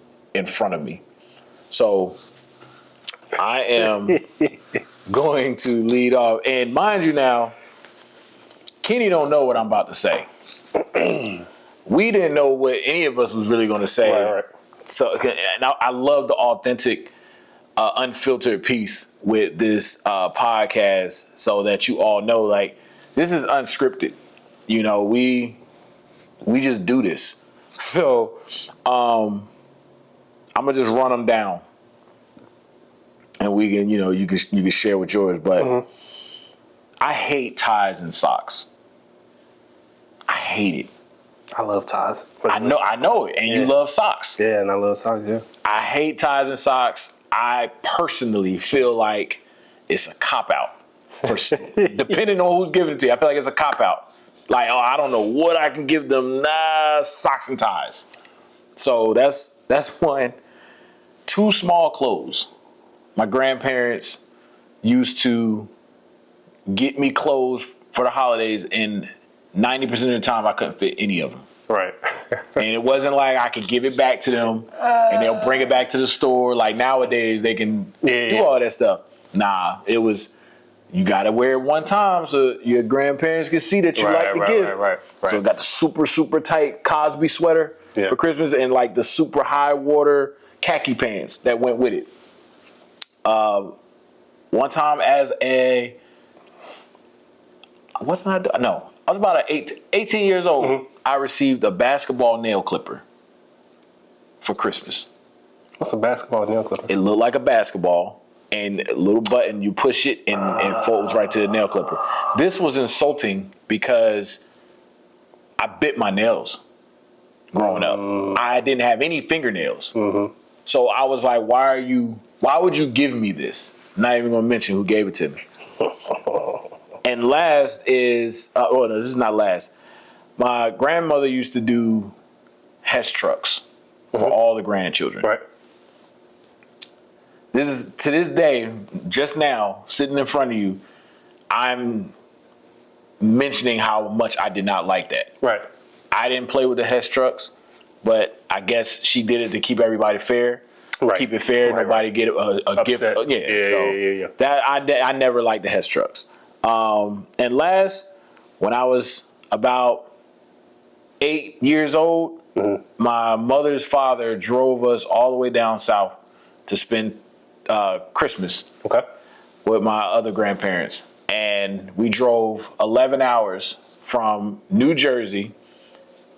front of me. So I am going to lead off, and mind you now, Kenny don't know what I'm about to say. We didn't know what any of us was really going to say. Right. So, and I love the authentic, unfiltered piece with this podcast, so that you all know, like, this is unscripted. You know, we just do this. So, I'm gonna just run them down, and we can, you know, you can share with yours. But I hate ties and socks. I hate it. I love ties. I know it, and you love socks. Yeah, and I love socks, yeah. I hate ties and socks. I personally feel like it's a cop-out. Depending on who's giving it to you, I feel like it's a cop-out. Like, oh, I don't know what I can give them. Nah, socks and ties. So that's one. 2 small clothes. My grandparents used to get me clothes for the holidays, and 90% of the time I couldn't fit any of them. Right. And it wasn't like I could give it back to them and they'll bring it back to the store. Like nowadays they can do all that stuff. Nah, it was, you gotta wear it one time so your grandparents can see that you like the gift. Right. So I got the super, super tight Cosby sweater for Christmas and like the super high water khaki pants that went with it. One time as a, I was about 18 years old. Mm-hmm. I received a basketball nail clipper for Christmas. What's a basketball nail clipper? It looked like a basketball, and a little button, you push it and it folds right to the nail clipper. This was insulting because I bit my nails growing up. I didn't have any fingernails. Mm-hmm. So I was like, why would you give me this? I'm not even gonna mention who gave it to me. And last is, no, this is not last. My grandmother used to do Hess trucks for all the grandchildren. Right. This is, to this day, just now, sitting in front of you, I'm mentioning how much I did not like that. Right. I didn't play with the Hess trucks, but I guess she did it to keep everybody fair. Right. Keep it fair, nobody get a gift. Yeah. That I never liked the Hess trucks. And last, when I was about 8 years old, my mother's father drove us all the way down south to spend Christmas with my other grandparents. And we drove 11 hours from New Jersey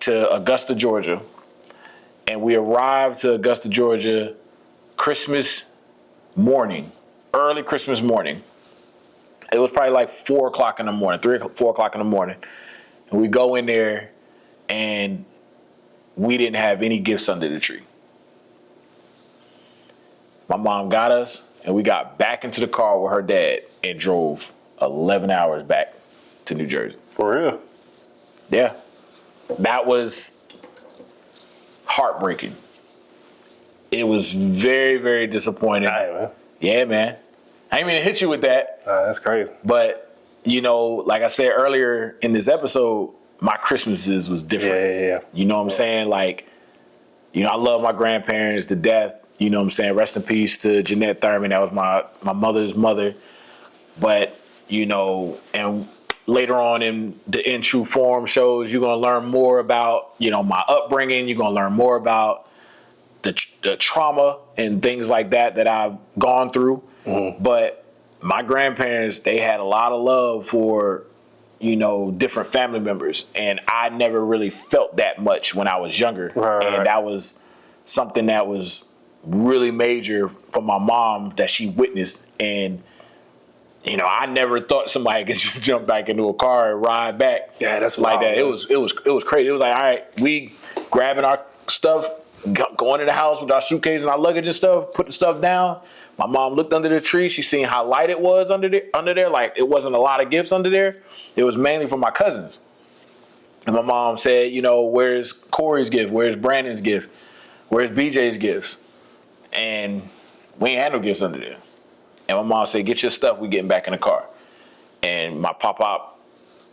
to Augusta, Georgia. And we arrived to Augusta, Georgia, Christmas morning, early Christmas morning. It was probably like 4 o'clock in the morning, 4 o'clock in the morning. And we go in there and we didn't have any gifts under the tree. My mom got us and we got back into the car with her dad and drove 11 hours back to New Jersey. For real? Yeah. That was heartbreaking. It was very, very disappointing. Man. Yeah, man. I ain't mean to hit you with that. That's crazy. But, you know, like I said earlier in this episode, my Christmases was different. Yeah. You know what I'm saying? Like, you know, I love my grandparents to death. You know what I'm saying? Rest in peace to Jeanette Thurman. That was my mother's mother. But, you know, and later on in the In True Form shows, you're going to learn more about, you know, my upbringing. You're going to learn more about the trauma and things like that I've gone through. Mm-hmm. But my grandparents, they had a lot of love for, you know, different family members. And I never really felt that much when I was younger. Right. That was something that was really major for my mom that she witnessed. And, you know, I never thought somebody could just jump back into a car and ride back. Yeah, that's like wild, that. Man. It was crazy. It was like, all right, we grabbing our stuff, going in the house with our suitcase and our luggage and stuff, put the stuff down. My mom looked under the tree. She seen how light it was under there. Like, it wasn't a lot of gifts under there. It was mainly for my cousins. And my mom said, you know, where's Corey's gift? Where's Brandon's gift? Where's BJ's gifts? And we ain't had no gifts under there. And my mom said, get your stuff. We getting back in the car. And my pop-pop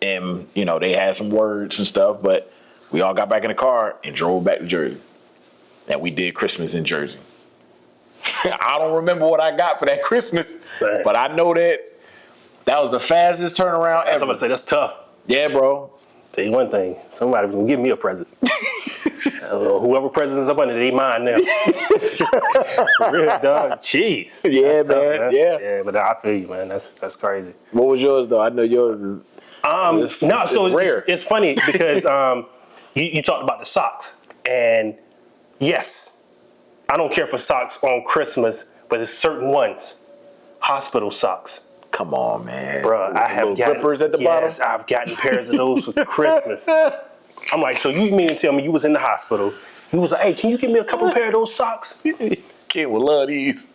and, you know, they had some words and stuff, but we all got back in the car and drove back to Jersey. And we did Christmas in Jersey. I don't remember what I got for that Christmas, but I know that was the fastest turnaround ever. Somebody say that's tough. Yeah, bro. Tell you one thing, somebody was gonna give me a present. Whoever present is up under, they mine now. For real, dog. Jeez. Yeah, that's tough, man. Yeah, but I feel you, man. That's crazy. What was yours though? I know yours is. It's rare. It's funny because you talked about the socks, and yes. I don't care for socks on Christmas, but it's certain ones. Hospital socks. Come on, man. Bruh, I have gotten grippers at the bottom. Yes, I've gotten pairs of those for Christmas. I'm like, so you mean to tell me you was in the hospital? He was like, hey, can you give me a couple pair of those socks? Kid will love these.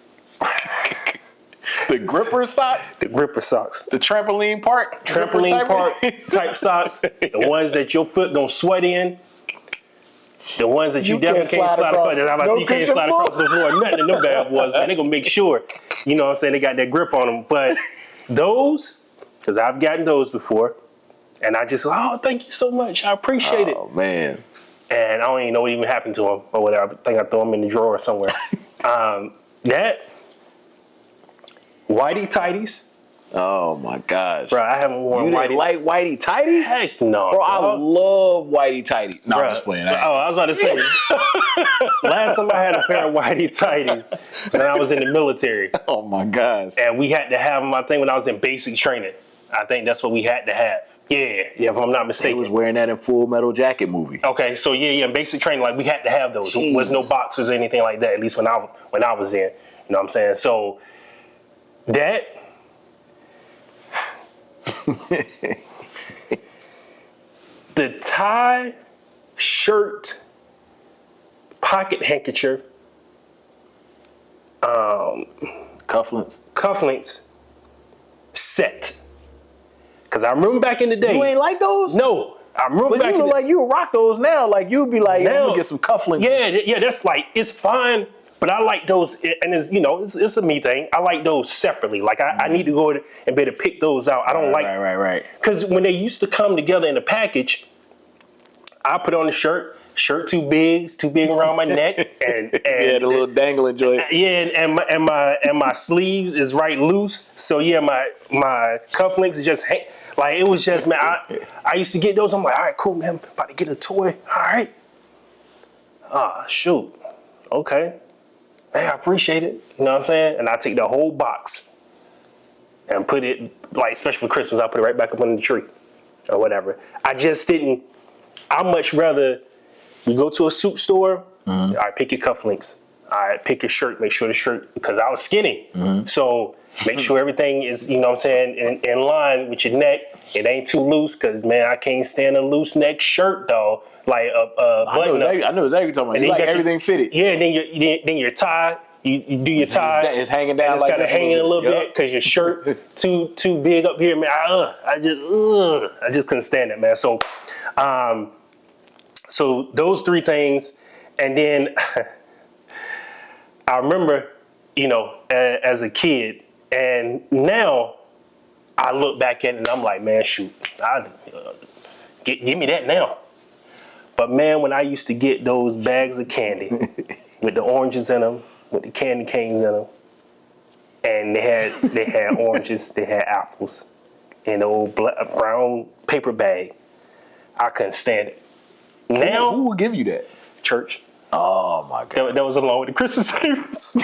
The gripper socks? The gripper socks. The trampoline park? Trampoline park type socks. The ones that your foot gonna sweat in. The ones that you definitely can't slide across. You can't slide across the floor. Nothing in them bad boys, man. They're gonna make sure, you know what I'm saying, they got that grip on them. But those, because I've gotten those before, and I just, oh, thank you so much. I appreciate it. Oh, man. And I don't even know what even happened to them or whatever. I think I threw them in the drawer somewhere. That, whitey tighties. Oh, my gosh. Bro, I haven't worn You didn't like whitey tighties? Heck no. Bro, I love whitey tighties. No, I'm just playing. I was about to say, last time I had a pair of whitey tighties when I was in the military. Oh, my gosh. And we had to have them, I think, when I was in basic training. I think that's what we had to have. Yeah, if I'm not He mistaken. was wearing that in Full Metal Jacket movie. Okay, so yeah, in basic training, like we had to have those. There was no boxers or anything like that, at least when I was in. You know what I'm saying? So that the tie, shirt, pocket handkerchief, cufflinks set. Because I remember back in the day. You ain't like those? No. I remember back in the day. You look like you rock those now. Like, you'd be like, I'm going to get some cufflinks. Yeah, that's like, it's fine. But I like those, and it's, you know, it's a me thing. I like those separately. Like, I need to go and better pick those out. I don't like. Right. Because when they used to come together in a package, I put on the shirt too big, it's too big around my neck, and yeah, the little dangling joint. Yeah, and my sleeves is right loose. So yeah, my cufflinks is just like it was just, man. I used to get those. I'm like, all right, cool, man. I'm about to get a toy. All right. Ah, shoot. Okay. Hey, I appreciate it. You know what I'm saying? And I take the whole box and put it, like, especially for Christmas, I put it right back up under the tree or whatever. I just didn't. I much rather you go to a suit store. All right, pick your cufflinks. All right, pick your shirt. Make sure the shirt, because I was skinny. So make sure everything is, you know what I'm saying, in line with your neck. It ain't too loose, because, man, I can't stand a loose neck shirt, though. Like a button up. I know exactly what you're talking about. You like everything fitted. Yeah, then your tie. You do your tie. It's hanging down, like kind of hanging a little bit because your shirt too big up here, man. I just couldn't stand it, man. So, so those three things, and then I remember, you know, as a kid, and now I look back at it and I'm like, man, shoot, give me that now. But man, when I used to get those bags of candy with the oranges in them, with the candy canes in them, and they had oranges, they had apples, in the old brown paper bag, I couldn't stand it. Now, who will give you that? Church. Oh my God. That was along with the Christmas savings.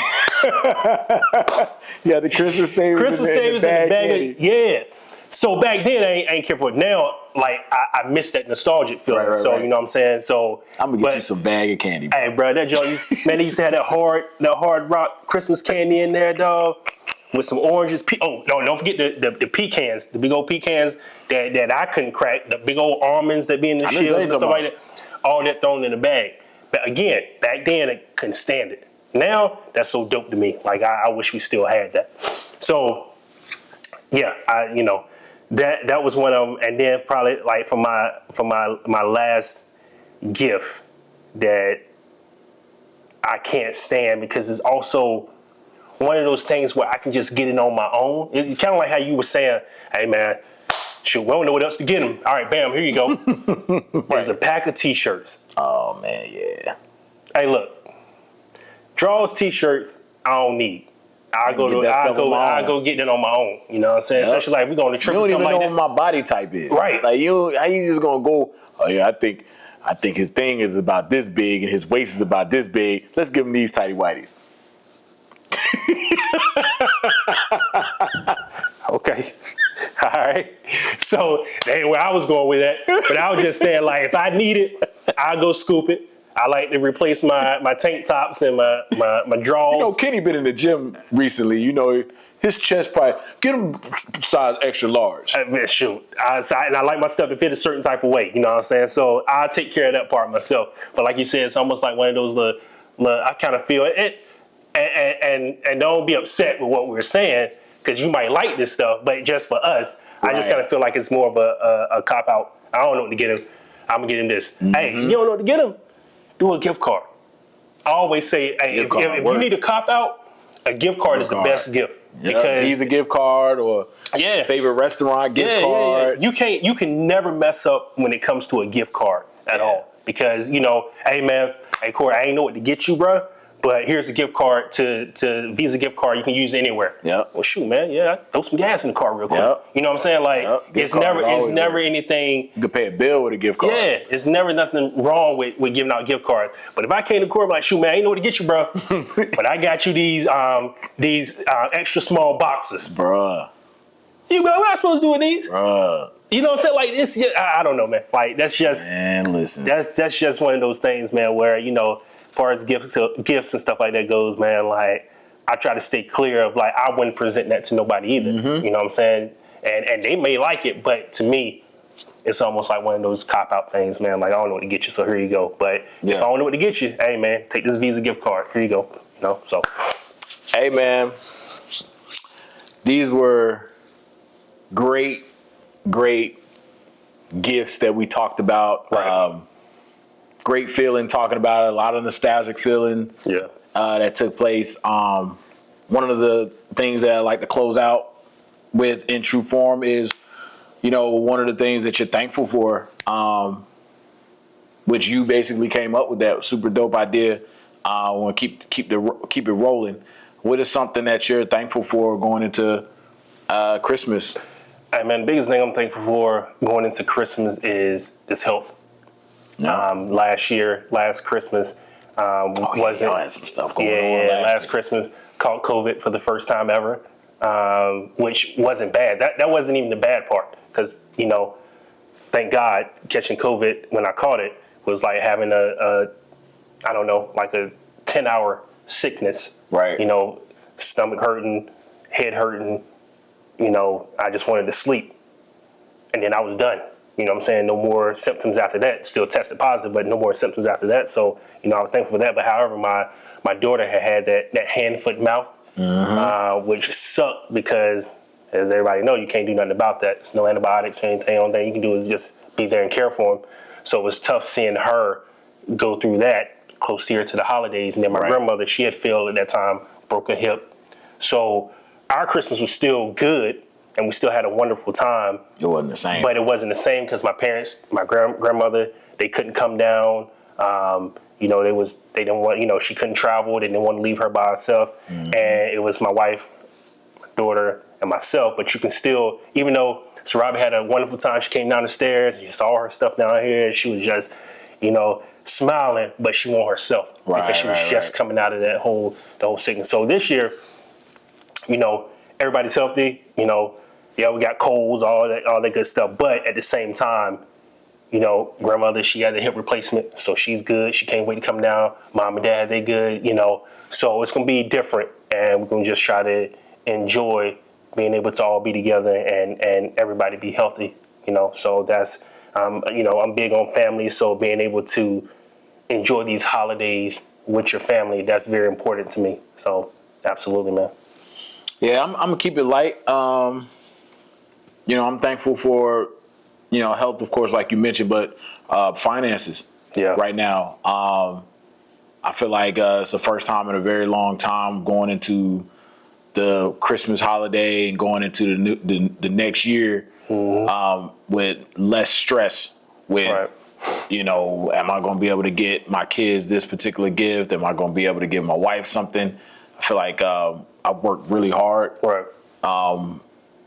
Yeah, the Christmas savings. Christmas savings in the bag. Yeah. So back then, I ain't care for it. Now, like, I miss that nostalgic feeling. Right. You know what I'm saying? So I'm gonna get you some bag of candy, bro. Hey, bro, that joint, man, they used to have that hard rock Christmas candy in there, dog, with some oranges. Oh, no, don't forget the pecans, the big old pecans that I couldn't crack, the big old almonds that be in the shells and stuff like that. All that thrown in the bag. But again, back then, I couldn't stand it. Now, that's so dope to me. Like, I wish we still had that. So, yeah, that was one of them. And then probably, like, for my last gift that I can't stand, because it's also one of those things where I can just get it on my own. It's kind of like how you were saying, hey, man, shoot, we don't know what else to get them. All right, bam, here you go. There's a pack of T-shirts. Oh, man, yeah. Hey, look. Draws, T-shirts, I don't need. I go get it on my own. You know what I'm saying? Yep. Especially like if we go on a trip or something like that. You don't even know what my body type is. Right. Like, how you just gonna go, oh yeah, I think his thing is about this big and his waist is about this big. Let's give him these tighty whities. Okay. All right. So that ain't where I was going with that. But I was just saying, like, if I need it, I'll go scoop it. I like to replace my tank tops and my drawers. You know, Kenny been in the gym recently. You know, his chest probably, get him size extra large. Shoot. And I like my stuff to fit a certain type of way. You know what I'm saying? So I'll take care of that part myself. But like you said, it's almost like one of those I kind of feel it. And don't be upset with what we were saying, because you might like this stuff, but just for us, I just Right. kind of feel like it's more of a cop out. I don't know what to get him. I'm gonna get him this. Hey, you don't know what to get him? Do a gift card. I always say, hey, if you need a cop out, a gift card is the best gift. Yeah, Because Visa gift card or favorite restaurant gift card. You can never mess up when it comes to a gift card at all. Because, hey man, hey Corey, I ain't know what to get you, bro. But here's a gift card to Visa gift card you can use anywhere. Yeah. Well, shoot, man. Yeah, throw some gas in the car real quick. Yep. You know what I'm saying? Like it's never anything. You could pay a bill with a gift card. Yeah, it's never nothing wrong with giving out gift cards. But if I came to Corey, I'm like, shoot, man, I ain't know what to get you, bro. But I got you these extra small boxes, Bruh. You go, what am I supposed to do with these? Bruh. You know what I'm saying? Like it's just, I don't know, man. Like that's just Man, listen. that's just one of those things, man, where, as far as gifts and stuff like that goes, man, like I try to stay clear of like I wouldn't present that to nobody either. Mm-hmm. You know what I'm saying? And they may like it, but to me, it's almost like one of those cop out things, man. Like I don't know what to get you, so here you go. But if I don't know what to get you, hey man, take this Visa gift card. Here you go. So hey man, these were great gifts that we talked about. Right. Great feeling talking about it. A lot of nostalgic feeling that took place. One of the things that I like to close out with in true form is, one of the things that you're thankful for, which you basically came up with that super dope idea. I want to keep it rolling. What is something that you're thankful for going into Christmas? Hey man, the biggest thing I'm thankful for going into Christmas is health. Yeah. Last Christmas, wasn't. Y'all had some stuff going on. Last Christmas caught COVID for the first time ever, which wasn't bad. That wasn't even the bad part, because thank God catching COVID when I caught it was like having I don't know, like a 10-hour sickness. Right. Stomach hurting, head hurting. I just wanted to sleep, and then I was done. You know what I'm saying? No more symptoms after that. Still tested positive, but no more symptoms after that. So, I was thankful for that. But however, my daughter had that hand, foot, mouth, which sucked because, as everybody know, you can't do nothing about that. There's no antibiotics or anything. The only thing you can do is just be there and care for them. So it was tough seeing her go through that close here to the holidays. And then my grandmother, she had failed at that time, broke her hip. So our Christmas was still good, and we still had a wonderful time. It wasn't the same. But it wasn't the same because my parents, my grandmother, they couldn't come down. They didn't want, she couldn't travel. They didn't want to leave her by herself. Mm-hmm. And it was my wife, my daughter, and myself. But you can still, even though Sarabi had a wonderful time, she came down the stairs, and you saw her stuff down here, and she was just, smiling, but she wasn't herself because she was just coming out of the whole sickness. So this year, everybody's healthy, we got colds, all that good stuff. But at the same time, grandmother, she had a hip replacement, so she's good. She can't wait to come down. Mom and dad, they good, So it's going to be different, and we're going to just try to enjoy being able to all be together and everybody be healthy, So that's, I'm big on family, so being able to enjoy these holidays with your family, that's very important to me. So absolutely, man. Yeah, I'm gonna keep it light. I'm thankful for, health, of course, like you mentioned, but finances. Yeah. Right now, I feel like it's the first time in a very long time going into the Christmas holiday and going into the next year with less stress. With am I going to be able to get my kids this particular gift? Am I going to be able to give my wife something? I feel like I've worked really hard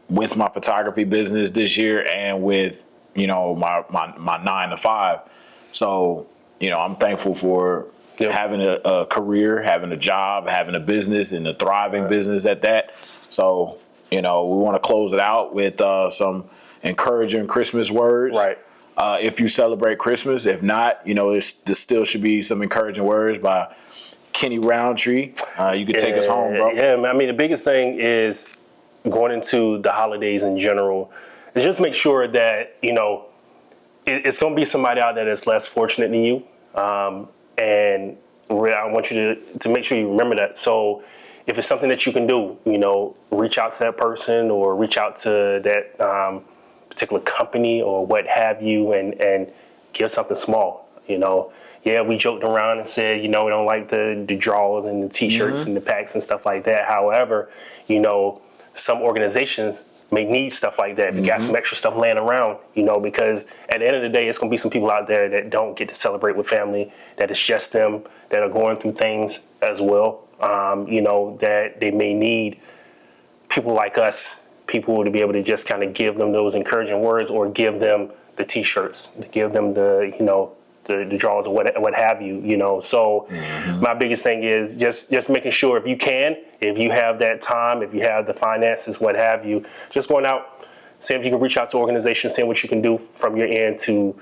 with my photography business this year and with, my 9 to 5. So, I'm thankful for having a career, having a job, having a business, and a thriving business at that. So, we want to close it out with some encouraging Christmas words. Right. If you celebrate Christmas, if not, there still should be some encouraging words by Kenny Rountree. You can take us home, bro. Yeah, man. I mean, the biggest thing is going into the holidays in general is just make sure that, it's going to be somebody out there that's less fortunate than you. And I want you to make sure you remember that. So if it's something that you can do, reach out to that person or reach out to that particular company or what have you, and give something small. Yeah, we joked around and said, we don't like the drawers and the T-shirts and the packs and stuff like that. However, some organizations may need stuff like that. If you got some extra stuff laying around, because at the end of the day, it's going to be some people out there that don't get to celebrate with family, that it's just them, that are going through things as well, that they may need people like us, people to be able to just kind of give them those encouraging words or give them the T-shirts, to give them the drawers or what have you, So my biggest thing is just making sure if you have that time, if you have the finances, what have you, just going out, seeing if you can reach out to organizations, seeing what you can do from your end to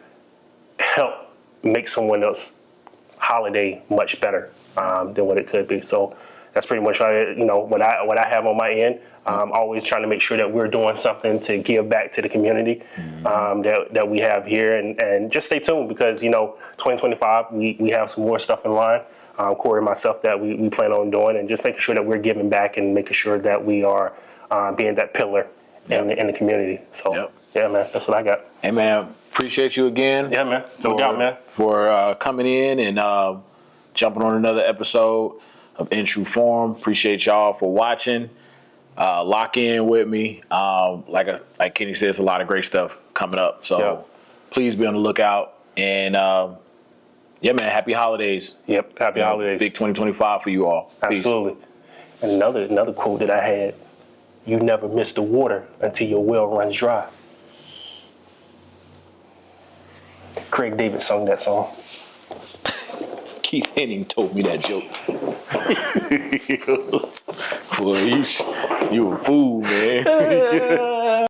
help make someone else's holiday much better than what it could be. So that's pretty much what I have on my end. Always trying to make sure that we're doing something to give back to the community that we have here, and just stay tuned because 2025 we have some more stuff in line. Corey and myself that we plan on doing, and just making sure that we're giving back and making sure that we are being that pillar in the community. So yeah, man, that's what I got. Hey, man, appreciate you again. Yeah, man, no doubt, man, for coming in and jumping on another episode of In True Form. Appreciate y'all for watching. Lock in with me. Like Kenny says, a lot of great stuff coming up. So please be on the lookout. And yeah, man, happy holidays. Yep, happy holidays. Big 2025 for you all. Absolutely. Peace. And another quote that I had: "You never miss the water until your well runs dry." Craig David sung that song. Keith Henning told me that joke. Boy, you a fool, man.